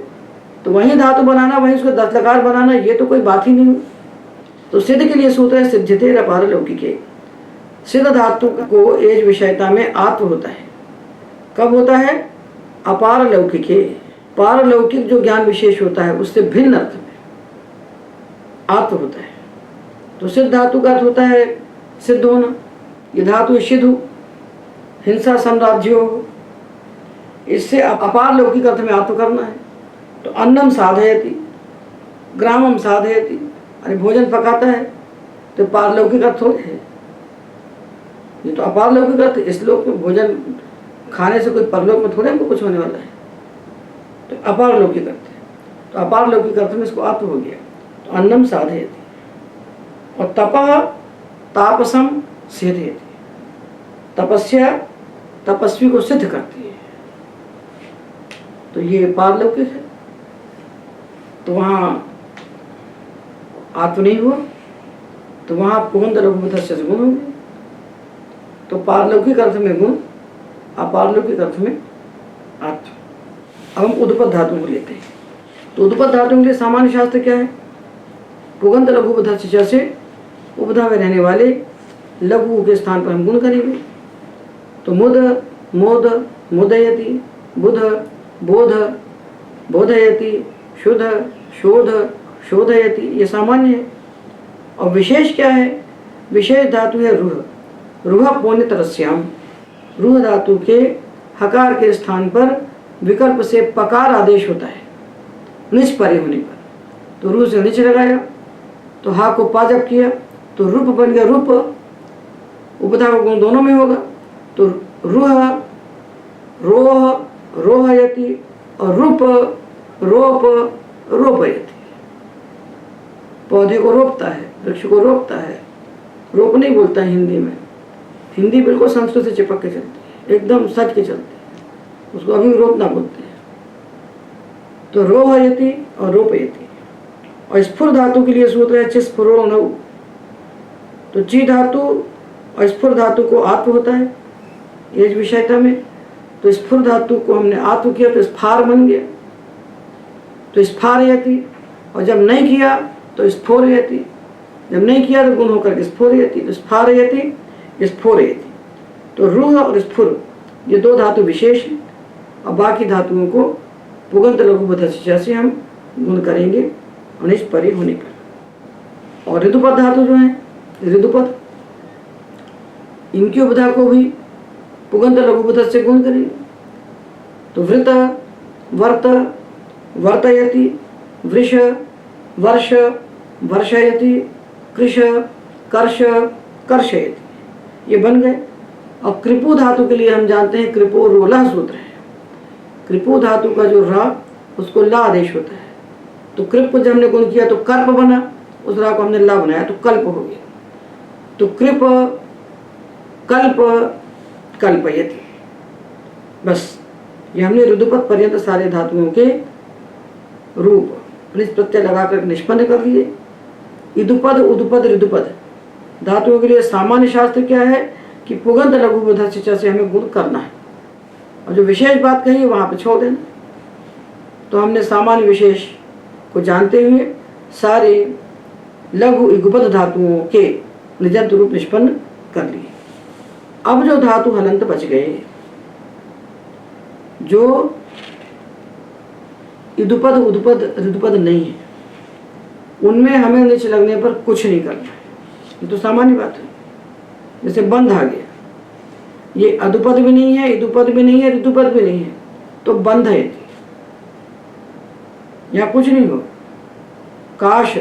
तो वहीं धातु बनाना, वहीं उसको 10 लकार बनाना, ये तो कोई बात ही नहीं हुई। तो सिद्ध के लिए सूत्र है सिद्धिते अपार लौकिके। सिद्ध धातु को एज विषयता में आत्म होता है। कब होता है? अपार लौकिके। पारलौकिक जो ज्ञान विशेष होता है उससे भिन्न अर्थ में आत्म होता है। तो सिद्ध धातु का अर्थ होता है सिद्ध होना। ये धातु सिद्धु हिंसा साम्राज्यो, इससे अपार लौकिक अर्थ में आत्म करना है। तो अन्नम साधयति, ग्रामम साधयति, अरे भोजन पकाता है, तो पारलौकिक अर्थ थोड़े है ये, तो अपारलौकिक अर्थ। इस लोक में भोजन खाने से कोई परलोक में थोड़े हमको कुछ होने वाला है। तो अपारलौकिक अर्थ है। तो अपारलौकिक अर्थ में इसको आत्म हो गया। तो अन्नम साधयति। और तपः तापसम सिद्धयति, तपस्या तपस्वी को सिद्ध करती है। तो ये पारलौकिक है। तो वहाँ आत्म नहीं हुआ, तो वहाँ पुगंध लघुपधस्य से गुण होंगे। तो पारलौकिक अर्थ में गुण, अपारलौकिक अर्थ में आत्म। अब हम उदुपद धातु को लेते हैं। तो उदुपद धातु के लिए सामान्य शास्त्र क्या है? पुगंध लघुपधस्य से उपधा में रहने वाले लघु के स्थान पर हम गुण करेंगे। तो मुद मोद मुदयति, बुध बोध बोधयति, शुद्ध शोध शोधयति, ये सामान्य है। और विशेष क्या है? विशेष धातु है रुह। रुह पौन्य तरस्याम, रुह धातु के हकार के स्थान पर विकल्प से पकार आदेश होता है निच परे होने पर। तो रूह से निच लगाया तो हा को पा जब किया तो रूप बन गया रूप। उपधा का गुण दोनों में होगा। तो रूह रोह रोहयति और रूप रोप रोपयति, पौधे को रोपता है, वृक्ष को रोपता है। रोप नहीं बोलता है हिंदी में, हिंदी बिल्कुल संस्कृत से चिपक के चलती है, एकदम सच के चलती है, उसको अभी रोपना बोलते हैं। तो रोहयति और रोपयति। और स्फुर धातु के लिए सूत्र है चिस्फुरो नौ। तो ची धातु और स्फुर धातु को आत्म होता है एज विषयता में। तो स्फुर धातु को हमने आत्म किया तो स्फार बन गया। तो स्फारयति, और जब नहीं किया तो स्फोरयति, जब नहीं किया तो गुण होकर के स्फोरयति। तो स्फारयति स्फोरयति। तो रूह और स्फुर ये 2 धातु विशेष हैं और बाकी धातुओं को पुगंत लघुपधस्य से हम गुण करेंगे अनिश परे होने पर। और ऋतुपद धातु जो है ऋतुपद, इनकी उपधा को भी पुगंत लघुपध से गुण करेंगे। तो वृत वर्त वर्तयति, वृष वर्ष वर्षयति, कृष कर्ष कर्षयति, ये बन गए। और कृपु धातु के लिए हम जानते हैं कृपो रोला सूत्र है। कृपु धातु का जो रा उसको ला आदेश होता है, तो कृप को जब हमने गुण किया तो कर्प बना, उस रा को हमने ला बनाया तो कल्प हो गया। तो कृप कल्प कल्पयति, बस ये हमने रुदुपद पर्यंत सारे धातुओं के रूप निज प्रत्यय लगाकर निष्पन्न कर लिए। इदुपद उदुपद ऋदुपद धातुओं के लिए सामान्य शास्त्र क्या है कि पुगंत लघु बुधस्य से हमें गुण करना है, और जो विशेष बात कही वहां पर छोड़ देना। तो हमने सामान्य विशेष को जानते हुए सारे लघु इगुपद धातुओं के निजंत रूप निष्पन्न कर लिए। अब जो धातु हलंत बच गए, जो इदुपद उदुपद ऋदुपद नहीं है, उनमें हमें निच लगने पर कुछ नहीं करना है। ये तो सामान्य बात है। जैसे बंध आ गया, ये अदुपद भी नहीं है, इदुपद भी नहीं है, ऋतुपद भी नहीं है, तो बंध है, यहाँ कुछ नहीं हो। काश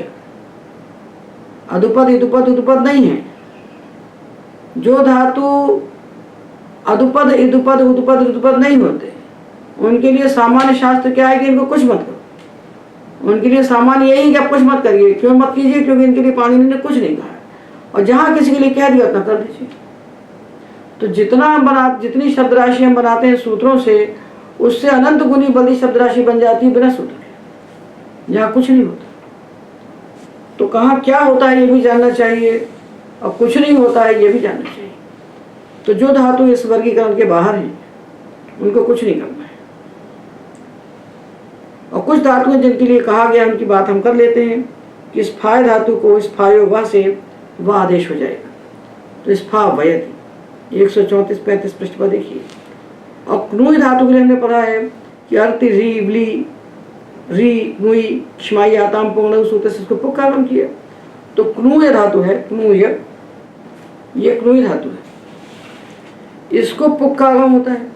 अदुपद इदुपद उदुपद नहीं है। जो धातु अदुपद इदुपद उदुपद ऋतुपद नहीं होते, उनके लिए सामान्य शास्त्र क्या है कि इनको कुछ मत करो। उनके लिए सामान्य यही कि आप कुछ मत करिए। क्यों मत कीजिए? क्योंकि इनके लिए पाणिनि ने कुछ नहीं कहा है, और जहां किसी के लिए कह दिया उतना कर दीजिए। तो जितना हम जितनी शब्द राशि हम बनाते हैं सूत्रों से, उससे अनंत गुनी बड़ी शब्द राशि बन जाती है बिना सूत्र के, जहाँ कुछ नहीं होता। तो कहाँ क्या होता है ये भी जानना चाहिए, और कुछ नहीं होता है ये भी जानना चाहिए। तो जो धातु इस वर्गीकरण के बाहर हैं उनको कुछ नहीं करना है, और कुछ धातुएं जिनके लिए कहा गया उनकी बात हम कर लेते हैं कि इस फाय धातु को इस फायो व से वह आदेश हो जाएगा। तो इस फा वयति 134-35 पृष्ठ पर देखिए। और क्नुई धातु के लिए हमने पढ़ा है कि अर्ति री ब्ली री क्नुई क्षमाई आताम पूर्ण सूत्र से इसको पुकारम किया। तो क्नुय धातु है, क्नुय, ये क्नुई धातु है, इसको पुक का आगम होता है।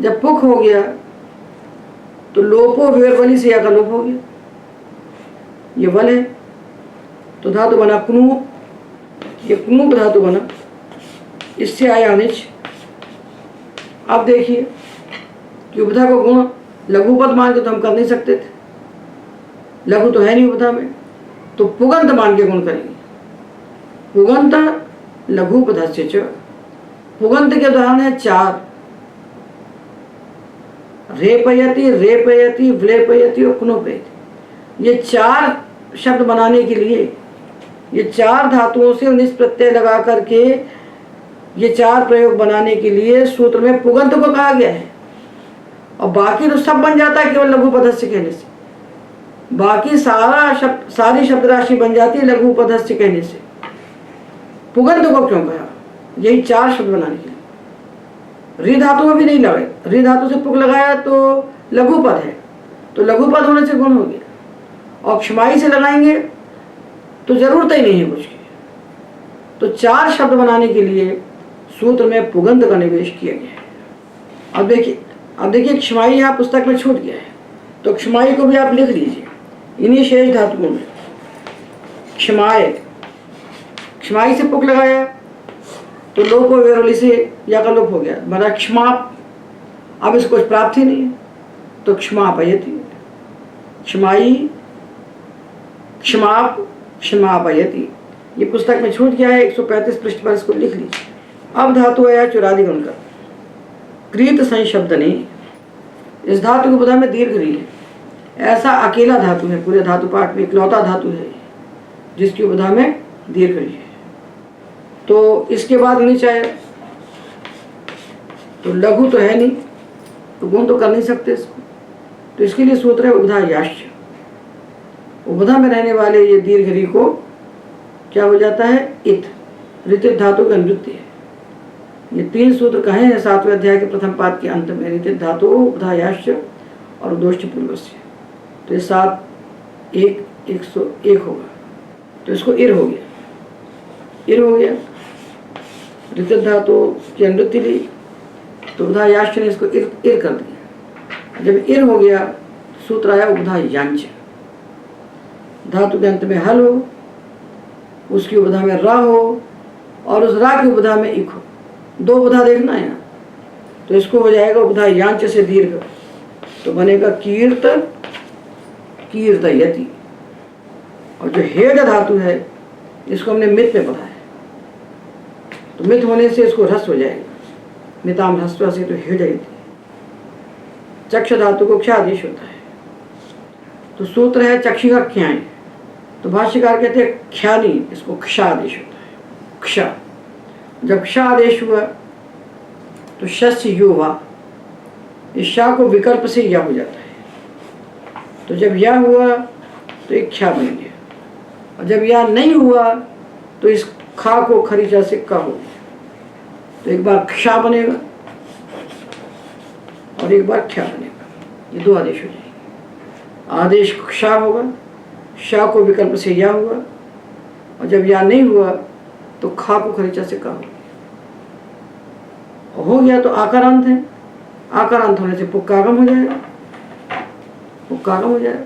जब पुक हो गया तो लोपो वेरवली से या का लोप हो गया, ये वल है, तो धातु बना क्नूप, ये क्नूप धातु बना, इससे आया अनिच। अब देखिए कि उपधा को गुण लघुपद मान के तो हम कर नहीं सकते थे, लघु तो है नहीं उपधा में, तो पुगंत मान के गुण करेंगे। पुगंत लघुपधस्य च, पुगंत के उदाहरण है 4, रेपयति रेपयति व्लेपयति और कुनोपयति। ये 4 शब्द बनाने के लिए, ये 4 धातुओं से निस प्रत्यय लगा करके ये 4 प्रयोग बनाने के लिए सूत्र में पुगंत को कहा गया है। और बाकी तो सब बन जाता है केवल लघुपधस्य कहने से, बाकी सारी शब्द राशि बन जाती है लघुपधस्य कहने से। पुगंत को क्यों कहा? यही 4 शब्द बनाने के लिए। री धातु में भी नहीं लगाए, री धातु से पुक लगाया तो लघुपद है, तो लघुपद होने से गुण हो गया। और क्षमाई से लगाएंगे तो जरूरत ही नहीं है कुछ की। तो 4 शब्द बनाने के लिए सूत्र में पुगंत का निवेश किया गया है। अब देखिए क्षमाई यहाँ पुस्तक में छूट गया है, तो क्षमाई को भी आप लिख लीजिए इन्हीं शेष धातुओं में। क्षमाय, क्षमाई से पुक लगाया तो लोप हो वेरोली से या का लोप हो गया, बना क्षमाप। अब इसको कुछ प्राप्त ही नहीं है, तो क्षमापयति, क्षमाई क्षमाप क्षमापयति, ये पुस्तक में छूट गया है। 135 पृष्ठ पर इसको लिख लीजिए। अब धातु है चुरादि गुण का क्रीत संशब्दने, इस धातु की उपधा में दीर्घ री है। ऐसा अकेला धातु है पूरे धातु पाठ में, इकलौता धातु है जिसकी उपधा में दीर्घ री है। तो इसके बाद नहीं चाहे तो लघु तो है नहीं, तो गुण तो कर नहीं सकते इसको, तो इसके लिए सूत्र है उपधा याश्च। उपधा में रहने वाले ये दीर्घ री को क्या हो जाता है? इत, ऋतित धातु का नृत्य है। ये 3 सूत्र कहे हैं 7वें अध्याय के प्रथम पाद के अंत में, ऋतित धातु उपधा याश्च और उदोष्ट पूर्वस्य। तो ये 7 1 101 होगा, तो इसको इर हो गया, इर हो गया। ऋतित धातु की अनुवृत्ति ली तो उपधा याश्च ने इसको इर कर दिया। जब इर हो गया सूत्र आया उपधा यांच, धातु के अंत में हल हो, उसकी उपधा में रा हो, और उस रा की उपधा में इक हो। 2 उपधा देखना है यहाँ, तो इसको हो जाएगा उपधा यांच से दीर्घ, तो बनेगा कीर्त कीर्तयति। और जो हेड धातु है इसको हमने मित में पढ़ा है, तो मित होने से इसको ह्रस्व हो जाएगा, मिताम ह्रस्व से, तो हेडयति। चक्ष धातु को क्ष आदेश होता है, तो सूत्र है चक्षी का क्याय, तो भाष्यकार कहते हैं ख्यानी, इसको क्ष आदेश होता है। क्ष, जब क्ष आदेश हुआ तो शस्य यु हुआ, इस शा को विकल्प से या हो जाता है, तो जब या हुआ तो एक ख्या बन गया, और जब या नहीं हुआ तो इस खा को खरीचा से का हो गया, तो एक बार क्षा बनेगा और एक बार ख्या बनेगा, ये दो आदेश हो जाएंगे। आदेश क्षा होगा, शा को विकल्प से या हुआ, और जब या नहीं हुआ तो खा को खरीचा से का हो गया, तो आकारांत है, आकारांत होने से पुक्कागम हो जाएगा, पुक्कागम हो जाएगा,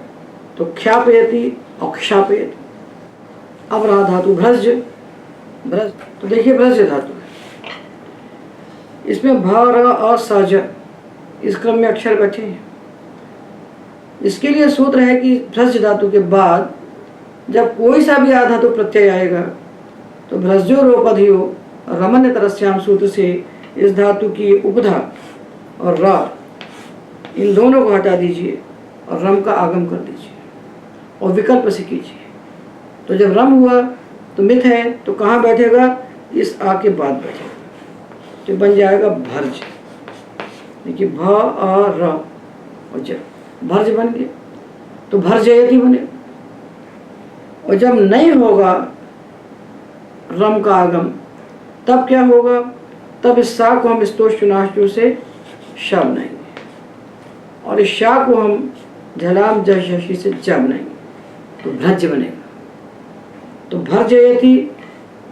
तो ख्यापयति और क्षापयति। अब रहा धातु भ्रज, भ्रज, तो देखिए भ्रज धातु है, इसमें भ र अ स ज इस क्रम में अक्षर बैठे हैं। इसके लिए सूत्र है कि भ्रज धातु के बाद जब कोई सा भी आधातु प्रत्यय आएगा तो भ्रजो रोपधियो रमन्य तरस्याम सूत्र से इस धातु की उपधा और र इन दोनों को हटा दीजिए और रम का आगम कर दीजिए और विकल्प से कीजिए। तो जब रम हुआ तो मिथ है, तो कहाँ बैठेगा, इस आ के बाद बैठेगा, तो बन जाएगा भर्ज। देखिए भ अ र और ज, भर्ज बन गया, तो भर्जयति बने। और जब नहीं होगा रम का आगम तब क्या होगा, तब इस सा को हम स्तोष्टुनाष्टु से श बनाएंगे और इस शा को हम झलाम जशी से ज बनाएंगे, तो भ्रज बनेगा। तो भर्जयति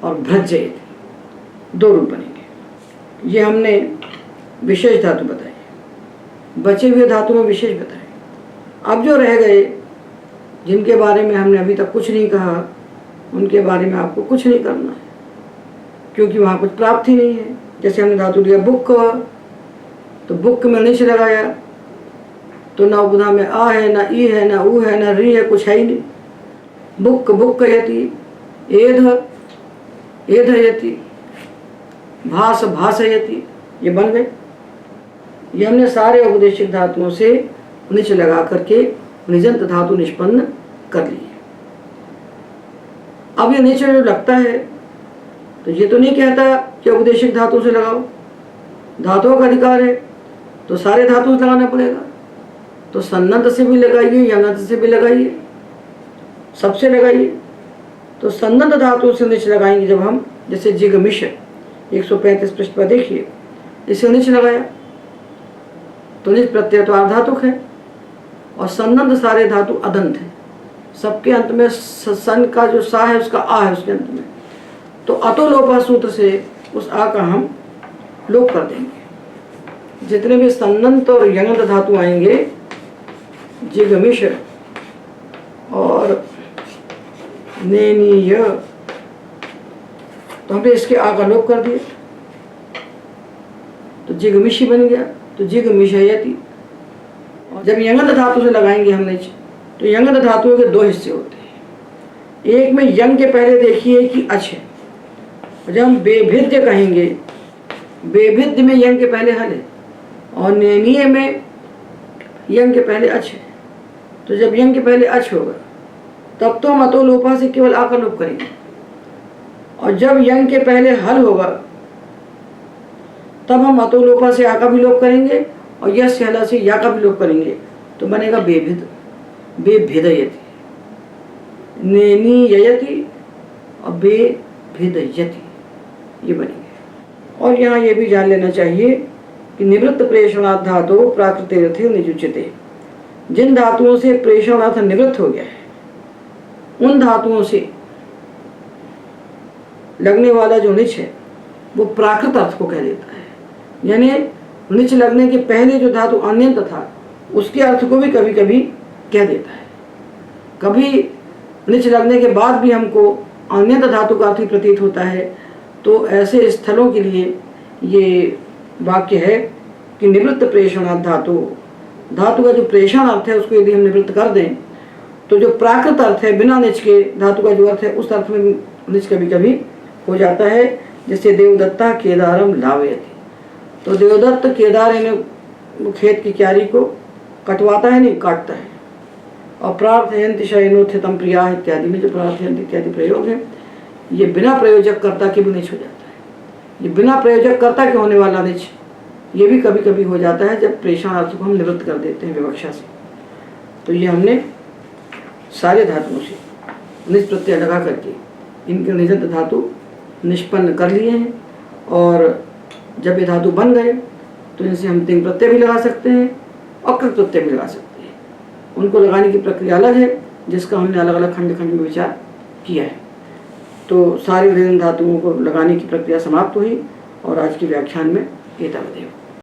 और भ्रजयति दो रूप बनेंगे। ये हमने विशेष धातु बताई, बचे हुए धातु में विशेष बताए। अब जो रह गए जिनके बारे में हमने अभी तक कुछ नहीं कहा, उनके बारे में आपको कुछ नहीं करना है, क्योंकि वहाँ कुछ प्राप्ति नहीं है। जैसे हमने धातु लिया बुक, तो बुक में निच लगाया तो ना उपधा में आ है, ना ई है, ना ऊ है, ना री है, कुछ है ही नहीं। बुक बुक यति, एध एधयति, भास भासयति, ये बन गए। ये हमने सारे उपदेशिक धातुओं से निच लगा करके निजंत धातु निष्पन्न कर लिए। अब ये निच जो लगता है तो ये तो नहीं कहता कि उपदेशिक धातु से लगाओ, धातुओं का अधिकार है तो सारे धातु से लगाना पड़ेगा। तो सन्नत से भी लगाइए, यंगत से भी लगाइए, सबसे लगाइए। तो सन्नत धातु से निच लगाएंगे जब हम, जैसे जिगमिश 135 पृष्ठ पर देखिए, इसे निच लगाया तो निच प्रत्यय तो आधातुक है और सन्नत सारे धातु अदंत है। सबके अंत में सन का जो सा है उसका आ है उसके अंत में, तो अतो लोपा सूत्र से उस आ का हम लोप कर देंगे। जितने भी सन्नत और यंगत धातु आएंगे, जिगमिश और नेनीय, तो हमने इसके आ का लोप कर दिया, तो जिगमिशी बन गया, तो जिगमिशयति। और जब यंगत धातु से लगाएंगे हमने, तो यंगत धातुओं के दो हिस्से होते हैं। एक में यंग के पहले देखिए कि अच है, जब हम बेभिद्य कहेंगे, बेभिद्य में यंग के पहले हल है और नेनीय में यंग के पहले अच है। तो जब यंग के पहले अच होगा तब तो हम अतो लोपा से केवल आ का लोप करेंगे, और जब यंग के पहले हल होगा तब हम अतो लोपा से आ का भी लोप करेंगे और यश हला से या का भी लोप करेंगे, तो बनेगा बेभिद, बेभिदयति, नेनीयति और बेभिदयति, ये बनेंगे। और यहाँ ये भी जान लेना चाहिए कि निवृत्त प्रेषणार्थ धातु प्राकृतिरर्थे निजुच्यते। जिन धातुओं से प्रेषणार्थ निवृत्त हो गया है उन धातुओं से लगने वाला जो निच है वो प्राकृत अर्थ को कह देता है। यानी निच लगने के पहले जो धातु अन्यंत था उसके अर्थ को भी कभी कभी कह देता है। कभी निच लगने के बाद भी हमको अन्यंत धातु का अर्थ ही प्रतीत होता है। तो ऐसे स्थलों के लिए ये वाक्य है कि निवृत्त प्रेषणार्थ धातु, धातु का जो प्रेषण अर्थ है उसको यदि हम निवृत्त कर दें तो जो प्राकृत अर्थ है बिना निच के धातु का जो अर्थ है उस अर्थ में निच कभी कभी हो जाता है। जैसे देवदत्ता केदारम लावयति, तो देवदत्त केदार यानी खेत की क्यारी को कटवाता है, नहीं काटता है। और प्रार्थयन्ति शयनोत्थितम प्रिया इत्यादि में जो प्रार्थयन्ति इत्यादि प्रयोग है ये बिना प्रयोजक कर्ता के भी निच हो जाता है। ये बिना प्रयोजक कर्ता के होने वाला निच ये भी कभी कभी हो जाता है जब प्रेषण अर्थ को हम निवृत्त कर देते हैं विवक्षा से। तो ये हमने सारे धातुओं से निज प्रत्यय लगा करके इनके निजंत धातु निष्पन्न कर लिए हैं। और जब ये धातु बन गए तो इनसे हम तिंग प्रत्यय भी लगा सकते हैं और कृत प्रत्यय भी लगा सकते हैं। उनको लगाने की प्रक्रिया अलग है जिसका हमने अलग अलग खंड खंड में विचार किया है। तो सारे विभिन्न धातुओं को लगाने की प्रक्रिया समाप्त हुई और आज के व्याख्यान में एतावदेव।